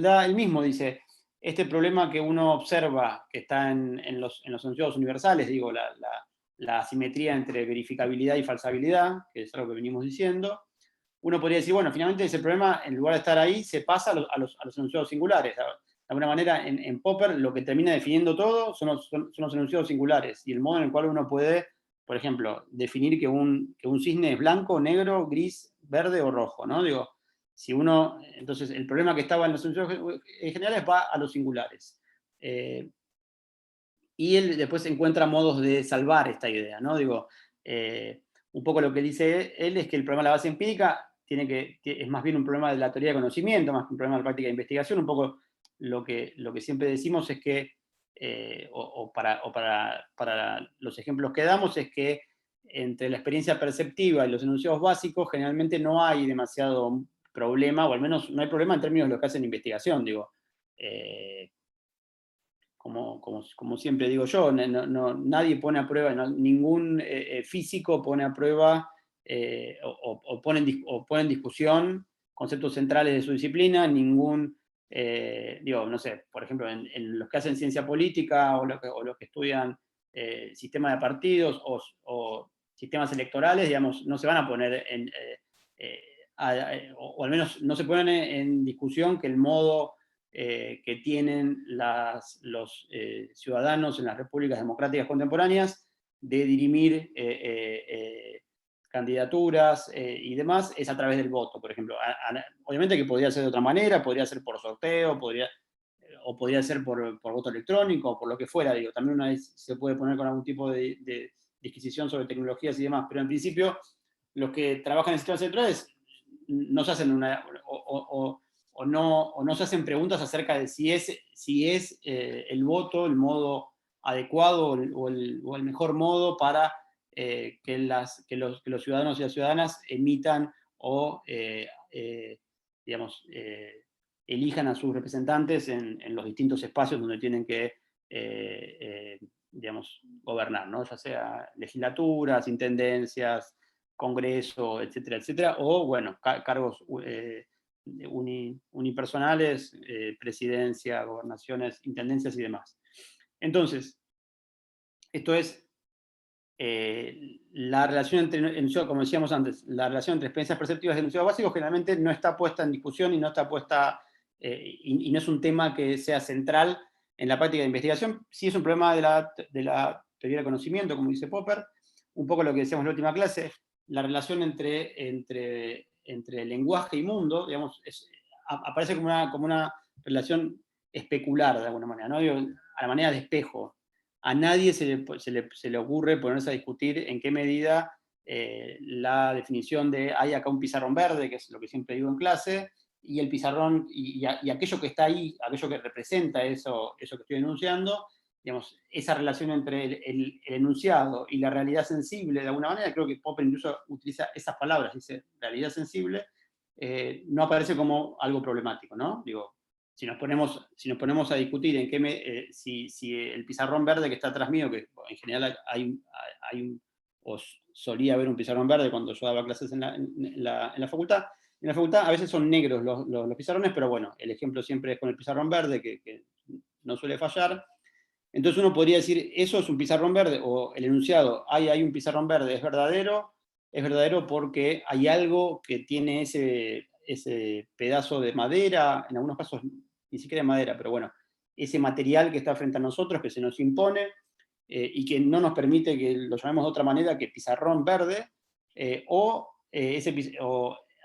da. Él mismo dice, este problema que uno observa, que está en los enunciados universales, digo, la asimetría entre verificabilidad y falsabilidad, que es algo que venimos diciendo, uno podría decir, bueno, finalmente ese problema, en lugar de estar ahí, se pasa a los enunciados singulares. De alguna manera, en Popper, lo que termina definiendo todo son los enunciados singulares, y el modo en el cual uno puede, por ejemplo, definir que un cisne es blanco, negro, gris, verde o rojo, ¿no? Digo, si uno, entonces, el problema que estaba en los enunciados generales va a los singulares. Y él después encuentra modos de salvar esta idea, ¿no? Digo, un poco lo que dice él es que el problema de la base empírica es más bien un problema de la teoría de conocimiento, más que un problema de la práctica de investigación. Un poco lo que siempre decimos es que, para los ejemplos que damos, es que entre la experiencia perceptiva y los enunciados básicos generalmente no hay demasiado problema, o al menos no hay problema en términos de lo que hacen investigación, digo. Como siempre digo yo, nadie pone a prueba, ningún físico pone a prueba o pone en discusión conceptos centrales de su disciplina, no sé, por ejemplo, en los que hacen ciencia política o los que estudian sistemas de partidos o sistemas electorales, digamos, no se van a poner o al menos no se ponen en discusión que el modo que tienen los ciudadanos en las repúblicas democráticas contemporáneas de dirimir candidaturas y demás, es a través del voto, por ejemplo. Obviamente que podría ser de otra manera, podría ser por sorteo, o podría ser por voto electrónico, o por lo que fuera, digo, también una vez se puede poner con algún tipo de disquisición sobre tecnologías y demás, pero en principio los que trabajan en sistemas electorales no se hacen o no se hacen preguntas acerca de si es el voto el modo adecuado o el mejor modo para que los ciudadanos y las ciudadanas emitan o, digamos, elijan a sus representantes en los distintos espacios donde tienen que, digamos, gobernar, ¿no? Ya sea legislaturas, intendencias, Congreso, etcétera, etcétera, o, bueno, cargos unipersonales, presidencia, gobernaciones, intendencias y demás. Entonces, esto es la relación entre enunciados, como decíamos antes, la relación entre experiencias perceptivas y enunciados básicos generalmente no está puesta en discusión y no está puesta, y no es un tema que sea central en la práctica de investigación. Sí es un problema de la teoría del conocimiento, como dice Popper, un poco lo que decíamos en la última clase, la relación entre lenguaje y mundo, digamos, aparece como una relación especular de alguna manera, ¿no? Digo, a la manera de espejo. A nadie se le ocurre ponerse a discutir en qué medida la definición de hay acá un pizarrón verde, que es lo que siempre digo en clase, y el pizarrón, y aquello que está ahí, aquello que representa eso que estoy enunciando, digamos, esa relación entre el enunciado y la realidad sensible, de alguna manera, creo que Popper incluso utiliza esas palabras, dice realidad sensible, no aparece como algo problemático, ¿no? Digo, si nos ponemos a discutir en qué si el pizarrón verde que está atrás mío, que en general o solía haber un pizarrón verde cuando yo daba clases en la facultad, a veces son negros los pizarrones, pero bueno, el ejemplo siempre es con el pizarrón verde, que no suele fallar. Entonces uno podría decir, eso es un pizarrón verde, o el enunciado, hay un pizarrón verde, es verdadero porque hay algo que tiene ese pedazo de madera, en algunos casos ni siquiera de madera, pero bueno, ese material que está frente a nosotros, que se nos impone, y que no nos permite que lo llamemos de otra manera que pizarrón verde, o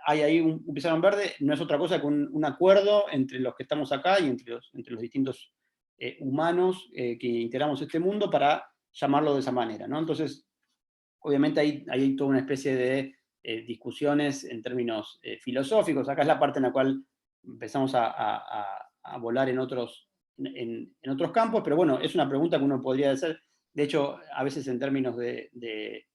hay ahí un pizarrón verde, no es otra cosa que un acuerdo entre los que estamos acá y entre los distintos humanos que integramos este mundo para llamarlo de esa manera, ¿no? Entonces, obviamente hay toda una especie de discusiones en términos filosóficos. Acá es la parte en la cual empezamos a volar en otros campos, pero bueno, es una pregunta que uno podría hacer. De hecho, a veces en términos de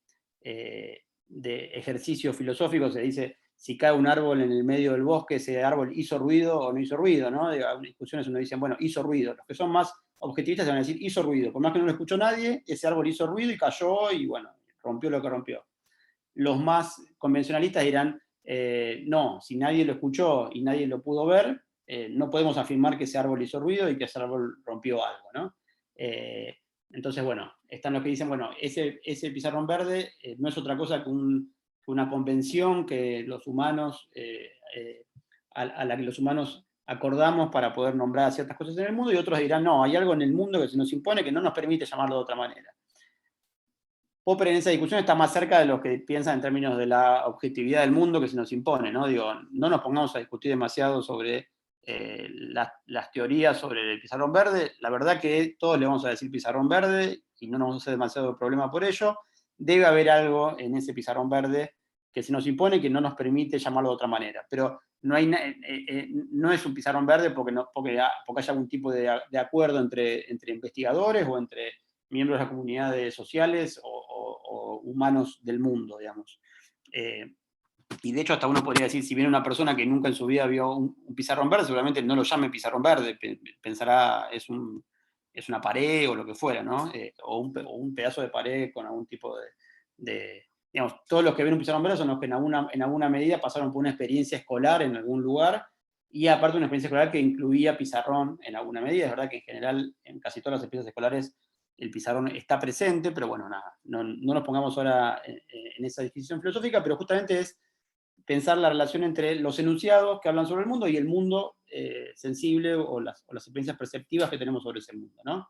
ejercicio filosófico se dice, si cae un árbol en el medio del bosque, ese árbol hizo ruido o no hizo ruido, ¿no? En discusiones uno dice, bueno, hizo ruido. Los que son más objetivistas van a decir, hizo ruido. Por más que no lo escuchó nadie, ese árbol hizo ruido y cayó y bueno, rompió lo que rompió. Los más convencionalistas dirán, no, si nadie lo escuchó y nadie lo pudo ver, no podemos afirmar que ese árbol hizo ruido y que ese árbol rompió algo, ¿no? Entonces, bueno, están los que dicen, bueno, ese pizarrón verde no es otra cosa que una convención que los humanos, a la que los humanos acordamos para poder nombrar ciertas cosas en el mundo, y otros dirán, no, hay algo en el mundo que se nos impone que no nos permite llamarlo de otra manera. Popper en esa discusión está más cerca de los que piensan en términos de la objetividad del mundo que se nos impone, ¿no? Digo, no nos pongamos a discutir demasiado sobre las teorías sobre el pizarrón verde. La verdad que todos le vamos a decir pizarrón verde y no nos vamos a hacer demasiado problema por ello. Debe haber algo en ese pizarrón verde que se nos impone que no nos permite llamarlo de otra manera. Pero no es un pizarrón verde porque haya algún tipo de acuerdo entre investigadores o entre miembros de las comunidades sociales o humanos del mundo, digamos. Y de hecho hasta uno podría decir, si viene una persona que nunca en su vida vio un pizarrón verde, seguramente no lo llame pizarrón verde, pensará es una pared o lo que fuera, ¿no? O un pedazo de pared con algún tipo digamos, todos los que ven un pizarrón verde son los que en alguna medida pasaron por una experiencia escolar en algún lugar, y aparte una experiencia escolar que incluía pizarrón en alguna medida. Es verdad que en general en casi todas las experiencias escolares el pizarrón está presente, pero bueno, nada, no nos pongamos ahora en esa discusión filosófica, pero justamente es pensar la relación entre los enunciados que hablan sobre el mundo y el mundo sensible o las experiencias perceptivas que tenemos sobre ese mundo, ¿no?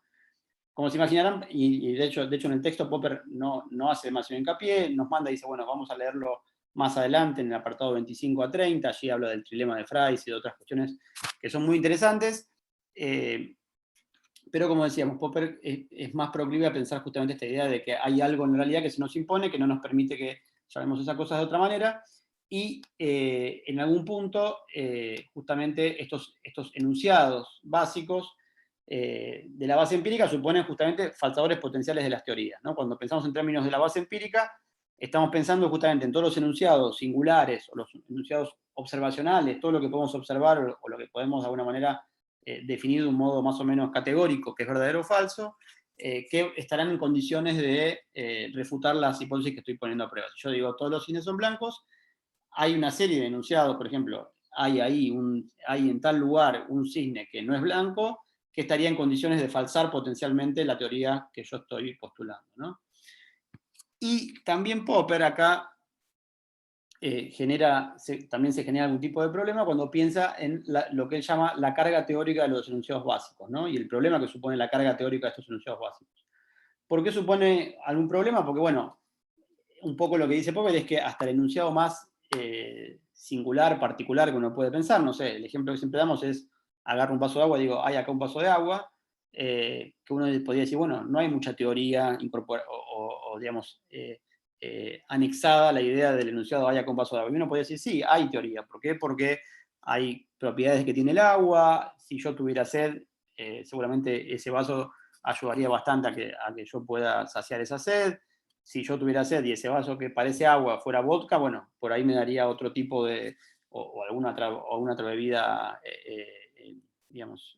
Como se imaginarán, y de hecho en el texto Popper no hace demasiado hincapié, nos manda y dice, bueno, vamos a leerlo más adelante en el apartado 25 a 30, allí habla del trilema de Freyes y de otras cuestiones que son muy interesantes, pero como decíamos, Popper es más proclive a pensar justamente esta idea de que hay algo en realidad que se nos impone, que no nos permite que llamemos esas cosas de otra manera, y en algún punto, justamente estos enunciados básicos de la base empírica suponen justamente falsadores potenciales de las teorías, ¿no? Cuando pensamos en términos de la base empírica, estamos pensando justamente en todos los enunciados singulares, o los enunciados observacionales, todo lo que podemos observar, o lo que podemos de alguna manera definir de un modo más o menos categórico, que es verdadero o falso, que estarán en condiciones de refutar las hipótesis que estoy poniendo a prueba. Si yo digo todos los cisnes son blancos, hay una serie de enunciados, por ejemplo, hay en tal lugar un cisne que no es blanco, que estaría en condiciones de falsar potencialmente la teoría que yo estoy postulando, ¿no? Y también Popper acá también se genera algún tipo de problema cuando piensa en lo que él llama la carga teórica de los enunciados básicos, ¿no? Y el problema que supone la carga teórica de estos enunciados básicos. ¿Por qué supone algún problema? Porque, bueno, un poco lo que dice Popper es que hasta el enunciado más singular, particular que uno puede pensar, no sé, el ejemplo que siempre damos es, agarro un vaso de agua y digo, hay acá un vaso de agua, que uno podría decir, bueno, no hay mucha teoría incorporada, o digamos, anexada a la idea del enunciado hay acá un vaso de agua. Y uno podría decir, sí, hay teoría. ¿Por qué? Porque hay propiedades que tiene el agua, si yo tuviera sed, seguramente ese vaso ayudaría bastante a que yo pueda saciar esa sed. Si yo tuviera sed y ese vaso que parece agua fuera vodka, bueno, por ahí me daría otro tipo de, o alguna otra bebida, digamos,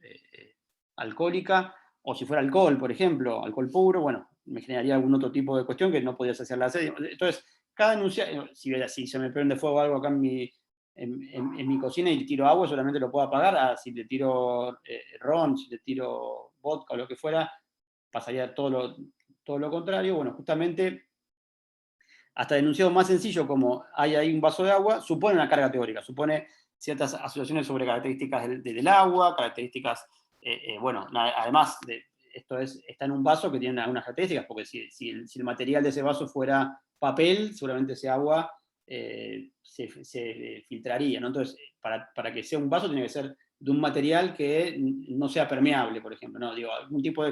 alcohólica, o si fuera alcohol, por ejemplo, alcohol puro, bueno, me generaría algún otro tipo de cuestión que no podía saciar la sed. Entonces, cada enunciado, si se me prende fuego algo acá en mi cocina y le tiro agua, solamente lo puedo apagar. Si le tiro ron, si le tiro vodka o lo que fuera, pasaría todo lo contrario. Bueno, justamente, hasta enunciado más sencillo como hay ahí un vaso de agua, supone una carga teórica, supone ciertas asociaciones sobre características del agua, características, bueno, además está en un vaso que tiene algunas características, porque si el material de ese vaso fuera papel, seguramente ese agua se filtraría, ¿no? Entonces, para que sea un vaso tiene que ser de un material que no sea permeable, por ejemplo, ¿no? Digo, algún tipo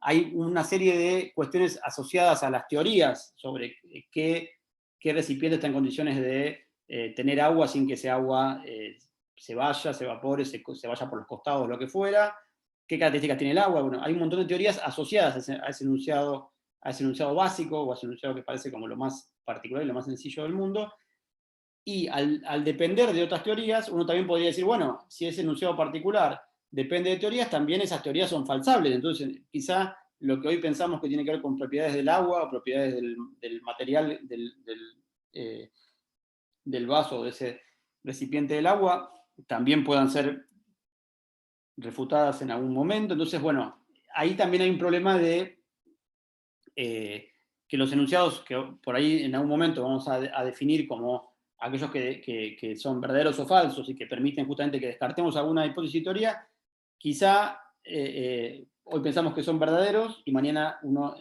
hay una serie de cuestiones asociadas a las teorías sobre qué recipiente está en condiciones de tener agua sin que ese agua se vaya, se evapore, se vaya por los costados, lo que fuera, qué características tiene el agua. Bueno, hay un montón de teorías asociadas a ese enunciado básico, o a ese enunciado que parece como lo más particular y lo más sencillo del mundo. Y al depender de otras teorías, uno también podría decir, bueno, si ese enunciado particular depende de teorías, también esas teorías son falsables. Entonces, quizá lo que hoy pensamos que tiene que ver con propiedades del agua, o propiedades del material, del vaso, de ese recipiente del agua, también puedan ser refutadas en algún momento. Entonces, bueno, ahí también hay un problema de que los enunciados, que por ahí en algún momento vamos a definir como aquellos que son verdaderos o falsos y que permiten justamente que descartemos alguna hipótesis y teoría, quizá hoy pensamos que son verdaderos y mañana uno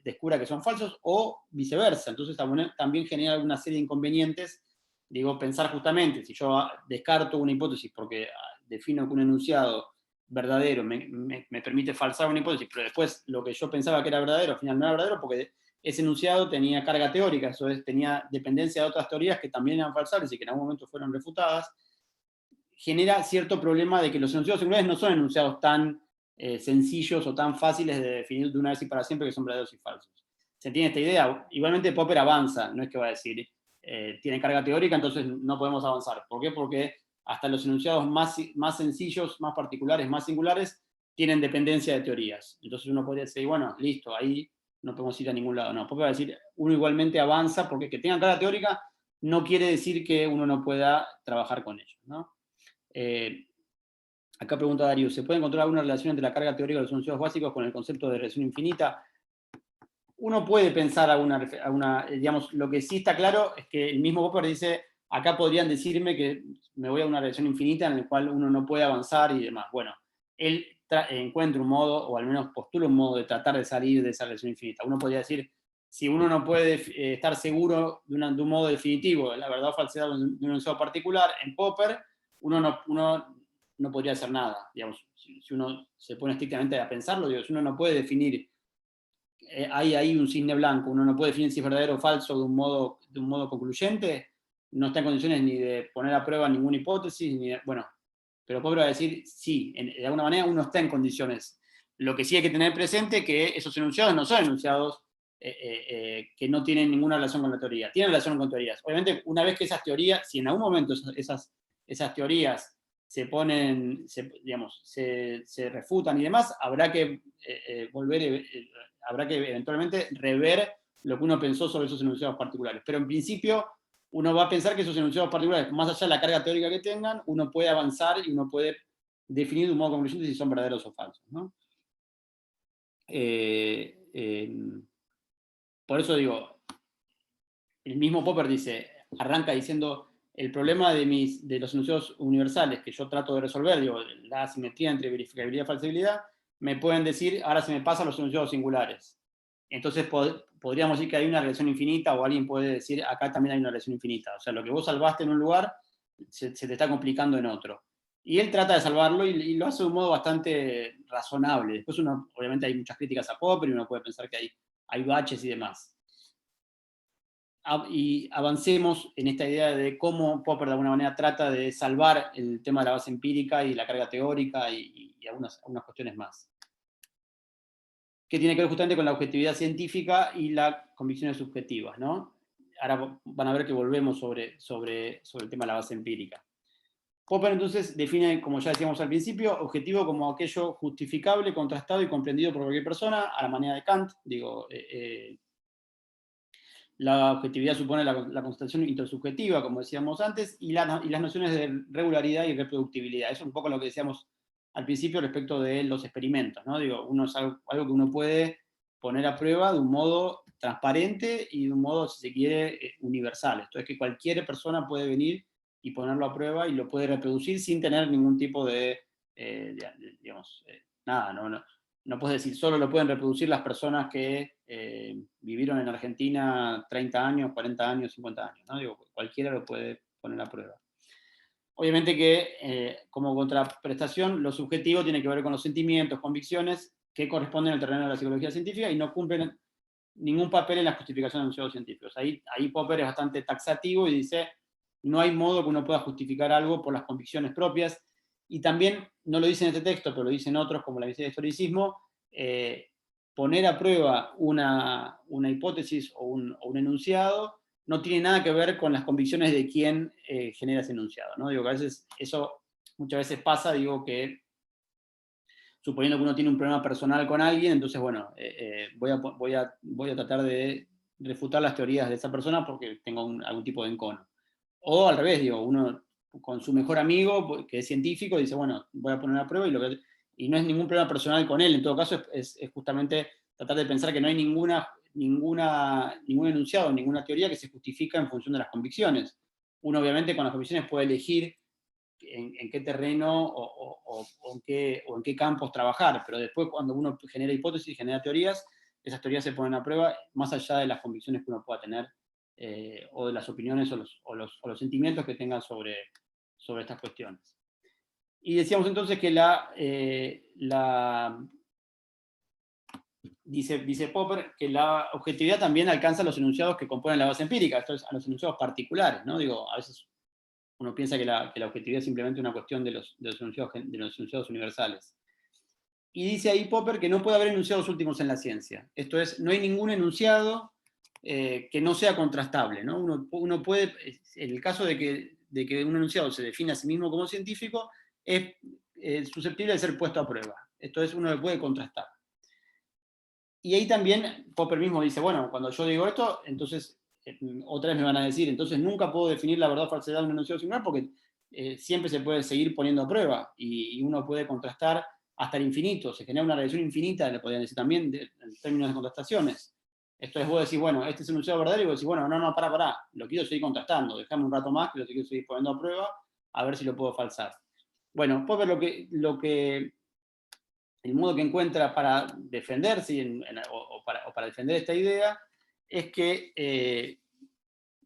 descubra que son falsos, o viceversa. Entonces también genera alguna serie de inconvenientes. Digo, pensar justamente, si yo descarto una hipótesis porque defino que un enunciado verdadero me permite falsar una hipótesis, pero después lo que yo pensaba que era verdadero, al final no era verdadero, porque ese enunciado tenía carga teórica, eso es, tenía dependencia de otras teorías que también eran falsables y que en algún momento fueron refutadas, genera cierto problema de que los enunciados singulares no son enunciados tan sencillos o tan fáciles de definir de una vez y para siempre que son verdaderos y falsos. ¿Se entiende esta idea? Igualmente Popper avanza, no es que va a decir, tiene carga teórica, entonces no podemos avanzar. ¿Por qué? Porque hasta los enunciados más sencillos, más particulares, más singulares, tienen dependencia de teorías. Entonces uno podría decir, bueno, listo, ahí no podemos ir a ningún lado. No, Popper va a decir, uno igualmente avanza, porque que tengan carga teórica no quiere decir que uno no pueda trabajar con ellos, ¿no? Acá pregunta Darío, ¿se puede encontrar alguna relación entre la carga teórica de los enunciados básicos con el concepto de regresión infinita? Uno puede pensar digamos, lo que sí está claro es que el mismo Popper dice, acá podrían decirme que me voy a una relación infinita en la cual uno no puede avanzar y demás. Bueno, él encuentra un modo, o al menos postula un modo de tratar de salir de esa relación infinita. Uno podría decir, si uno no puede estar seguro de un modo definitivo, la verdad o falsedad de un enunciado particular, en Popper, uno no podría hacer nada. Digamos, si uno se pone estrictamente a pensarlo, digo, si uno no puede definir, hay ahí un cisne blanco, uno no puede definir si es verdadero o falso de un modo concluyente, no está en condiciones ni de poner a prueba ninguna hipótesis, bueno, pero Popper va a decir, sí, de alguna manera uno está en condiciones. Lo que sí hay que tener presente es que esos enunciados no son enunciados que no tienen ninguna relación con la teoría, tienen relación con teorías. Obviamente, una vez que esas teorías, si en algún momento esas teorías se ponen, se refutan y demás, habrá que habrá que eventualmente rever lo que uno pensó sobre esos enunciados particulares. Pero en principio, uno va a pensar que esos enunciados particulares, más allá de la carga teórica que tengan, uno puede avanzar y uno puede definir de un modo concluyente si son verdaderos o falsos, ¿no? Por eso digo, el mismo Popper arranca diciendo, el problema de los enunciados universales que yo trato de resolver, digo, la asimetría entre verificabilidad y falsibilidad, me pueden decir, ahora se me pasan los enunciados singulares. Entonces podríamos decir que hay una relación infinita, o alguien puede decir, acá también hay una relación infinita. O sea, lo que vos salvaste en un lugar, se te está complicando en otro. Y él trata de salvarlo y lo hace de un modo bastante razonable. Después obviamente hay muchas críticas a Popper y uno puede pensar que hay baches y demás. Y avancemos en esta idea de cómo Popper de alguna manera trata de salvar el tema de la base empírica y la carga teórica y algunas cuestiones más, que tiene que ver justamente con la objetividad científica y las convicciones subjetivas, ¿no? Ahora van a ver que volvemos sobre el tema de la base empírica. Popper entonces define, como ya decíamos al principio, objetivo como aquello justificable, contrastado y comprendido por cualquier persona, a la manera de Kant. Digo, la objetividad supone la constatación intersubjetiva, como decíamos antes, y las nociones de regularidad y reproductibilidad. Eso es un poco lo que decíamos al principio respecto de los experimentos, ¿no? Digo, es algo que uno puede poner a prueba de un modo transparente y de un modo, si se quiere, universal. Esto es que cualquier persona puede venir y ponerlo a prueba y lo puede reproducir sin tener ningún tipo nada, no puedes decir, solo lo pueden reproducir las personas que vivieron en Argentina 30 años, 40 años, 50 años, ¿no? Digo, cualquiera lo puede poner a prueba. Obviamente que, como contraprestación, lo subjetivo tiene que ver con los sentimientos, convicciones, que corresponden al terreno de la psicología científica y no cumplen ningún papel en la justificación de enunciados científicos. Ahí Popper es bastante taxativo y dice, no hay modo que uno pueda justificar algo por las convicciones propias, y también, no lo dice en este texto, pero lo dicen otros, como la visión de historicismo, poner a prueba una hipótesis o un enunciado no tiene nada que ver con las convicciones de quien genera ese enunciado, ¿no? Digo que a veces eso muchas veces pasa, digo que suponiendo que uno tiene un problema personal con alguien, entonces bueno, voy a tratar de refutar las teorías de esa persona porque tengo algún tipo de encono. O al revés, digo, uno con su mejor amigo, que es científico, dice, bueno, voy a poner a prueba y no es ningún problema personal con él, en todo caso es justamente tratar de pensar que no hay ningún enunciado, ninguna teoría que se justifica en función de las convicciones. Uno obviamente con las convicciones puede elegir en qué terreno o en qué campos trabajar, pero después cuando uno genera hipótesis, genera teorías, esas teorías se ponen a prueba más allá de las convicciones que uno pueda tener o de las opiniones o los sentimientos que tengan sobre estas cuestiones. Y decíamos entonces que dice Popper que la objetividad también alcanza a los enunciados que componen la base empírica, esto es, a los enunciados particulares, ¿no? Digo, a veces uno piensa que la objetividad es simplemente una cuestión de los enunciados universales. Y dice ahí Popper que no puede haber enunciados últimos en la ciencia. Esto es, no hay ningún enunciado que no sea contrastable, ¿no? Uno puede, en el caso de que un enunciado se define a sí mismo como científico, es susceptible de ser puesto a prueba. Esto es, uno lo puede contrastar. Y ahí también Popper mismo dice, bueno, cuando yo digo esto, entonces otra vez me van a decir, entonces nunca puedo definir la verdad o falsedad de un enunciado singular porque siempre se puede seguir poniendo a prueba y uno puede contrastar hasta el infinito, se genera una relación infinita, le podrían decir también, en términos de contrastaciones. Esto es vos decís, bueno, este es el enunciado verdadero, y vos decís, bueno, no, pará, lo quiero seguir contrastando, dejame un rato más que lo quiero seguir poniendo a prueba, a ver si lo puedo falsar. Bueno, Popper el modo que encuentra para defenderse o para defender esta idea es que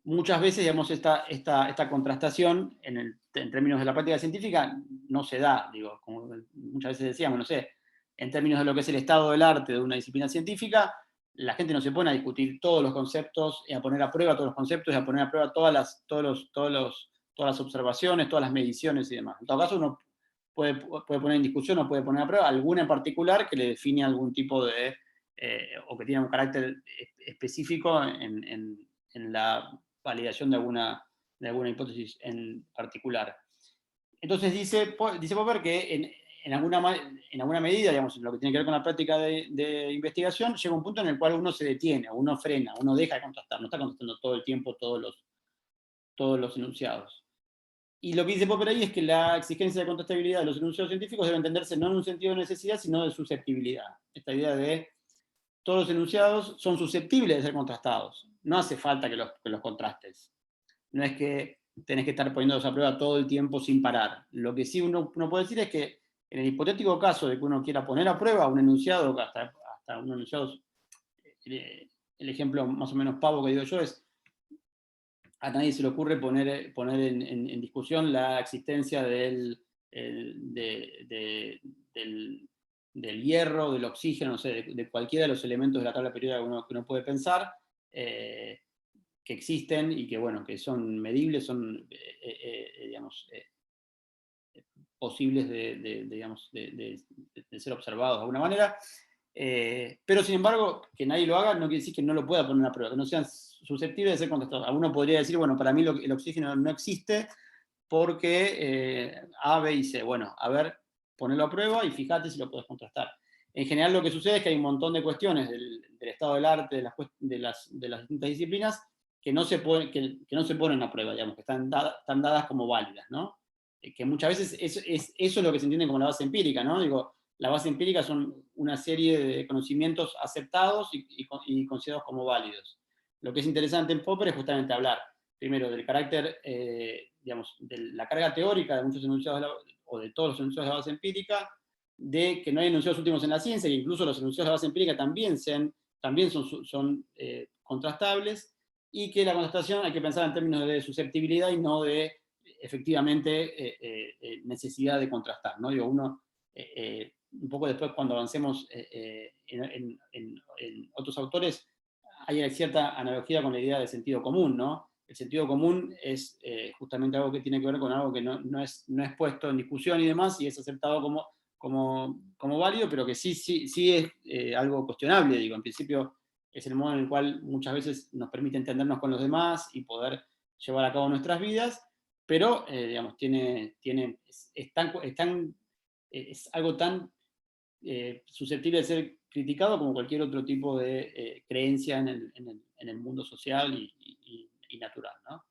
muchas veces, digamos, esta contrastación en términos de la práctica científica no se da, digo, como muchas veces decíamos, no sé, en términos de lo que es el estado del arte de una disciplina científica, la gente no se pone a discutir todos los conceptos, y a poner a prueba todos los conceptos, y a poner a prueba todas las observaciones, todas las mediciones y demás. En todo caso, uno puede poner en discusión o puede poner a prueba alguna en particular que le define algún tipo de, o que tiene un carácter específico en la validación de alguna hipótesis en particular. Entonces dice Popper que en alguna medida, digamos, en lo que tiene que ver con la práctica de investigación, llega un punto en el cual uno se detiene, uno frena, uno deja de contrastar, no está contrastando todo el tiempo todos los enunciados. Y lo que dice Popper ahí es que la exigencia de contrastabilidad de los enunciados científicos debe entenderse no en un sentido de necesidad, sino de susceptibilidad. Esta idea de todos los enunciados son susceptibles de ser contrastados. No hace falta que los contrastes. No es que tenés que estar poniéndolos a prueba todo el tiempo sin parar. Lo que sí uno puede decir es que en el hipotético caso de que uno quiera poner a prueba un enunciado, hasta un enunciado, el ejemplo más o menos pavo que digo yo es, a nadie se le ocurre poner en discusión la existencia del hierro, del oxígeno, no sé, de cualquiera de los elementos de la tabla periódica que uno puede pensar, que existen y que, bueno, que son medibles, son, digamos, posibles de ser observados de alguna manera. Pero, sin embargo, que nadie lo haga no quiere decir que no lo pueda poner a prueba, que no sean susceptibles de ser contestados. Alguno podría decir, bueno, para mí el oxígeno no existe porque A, B y C. Bueno, a ver, ponelo a prueba y fíjate si lo puedes contrastar. En general lo que sucede es que hay un montón de cuestiones del estado del arte, de las distintas disciplinas, que no se ponen a prueba, digamos, que están dadas como válidas, ¿no? Que muchas veces eso es lo que se entiende como la base empírica, ¿no? Digo, la base empírica son una serie de conocimientos aceptados y considerados como válidos. Lo que es interesante en Popper es justamente hablar, primero, del carácter, digamos, de la carga teórica de muchos enunciados o de todos los enunciados de la base empírica, de que no hay enunciados últimos en la ciencia, que incluso los enunciados de la base empírica también son contrastables, y que la contrastación hay que pensar en términos de susceptibilidad y no de, efectivamente, necesidad de contrastar, ¿no? Digo, un poco después, cuando avancemos en otros autores, hay cierta analogía con la idea de sentido común, ¿no? El sentido común es justamente algo que tiene que ver con algo que no es puesto en discusión y demás, y es aceptado como válido, pero que sí es algo cuestionable, digo, en principio es el modo en el cual muchas veces nos permite entendernos con los demás y poder llevar a cabo nuestras vidas, pero, digamos, es algo tan susceptible de ser criticado como cualquier otro tipo de creencia en el mundo social y natural, ¿no?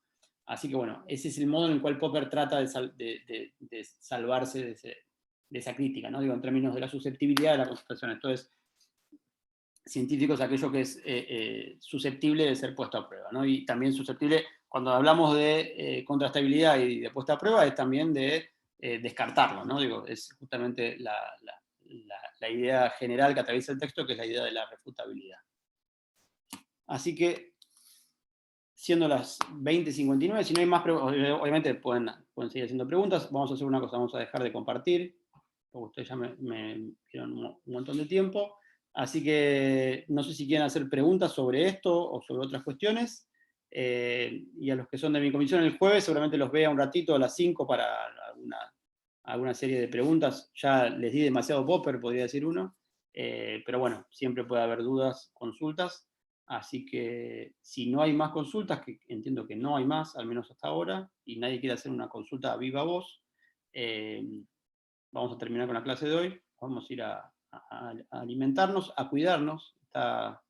Así que, bueno, ese es el modo en el cual Popper trata de salvarse de esa crítica, ¿no? Digo, en términos de la susceptibilidad de la contrastación. Entonces, científico es aquello que es susceptible de ser puesto a prueba, ¿no? Y también susceptible, cuando hablamos de contrastabilidad y de puesta a prueba, es también de descartarlo, ¿no? Digo, es justamente la idea general que atraviesa el texto, que es la idea de la refutabilidad. Así que, siendo las 20:59, si no hay más preguntas, obviamente pueden seguir haciendo preguntas. Vamos a hacer una cosa, vamos a dejar de compartir, porque ustedes ya me dieron un montón de tiempo. Así que no sé si quieren hacer preguntas sobre esto o sobre otras cuestiones. Y a los que son de mi comisión el jueves, seguramente los vea un ratito a las 5 para alguna serie de preguntas. Ya les di demasiado Popper, podría decir uno. Pero bueno, siempre puede haber dudas, consultas. Así que si no hay más consultas, que entiendo que no hay más, al menos hasta ahora, y nadie quiere hacer una consulta a viva voz, vamos a terminar con la clase de hoy. Vamos a ir a alimentarnos, a cuidarnos. Está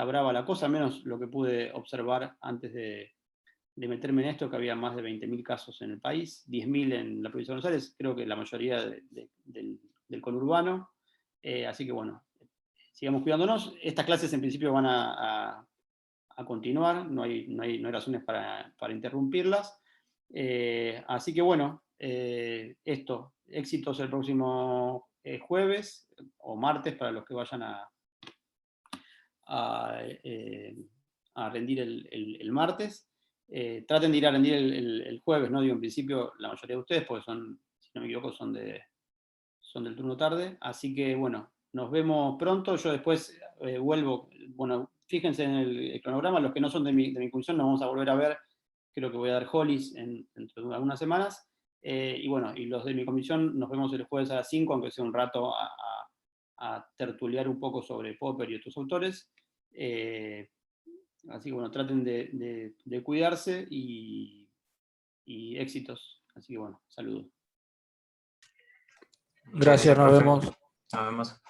brava la cosa, al menos lo que pude observar antes de meterme en esto, que había más de 20.000 casos en el país, 10.000 en la provincia de Buenos Aires, creo que la mayoría del conurbano. Así que, bueno, sigamos cuidándonos. Estas clases en principio van a continuar, no hay razones para interrumpirlas. Así que bueno, éxitos el próximo jueves o martes para los que vayan a rendir el martes. Traten de ir a rendir el jueves, ¿no? Digo, en principio la mayoría de ustedes, porque son, si no me equivoco, son del turno tarde. Así que bueno, nos vemos pronto. Yo después vuelvo, bueno, fíjense en el cronograma, los que no son de mi comisión nos vamos a volver a ver, creo que voy a dar Hollis dentro de algunas semanas. Y bueno, y los de mi comisión nos vemos el jueves a las 5, aunque sea un rato a tertuliar un poco sobre Popper y otros autores. Así que bueno, traten de cuidarse y éxitos. Así que bueno, saludos. Gracias, nos profe. vemos. Nos vemos.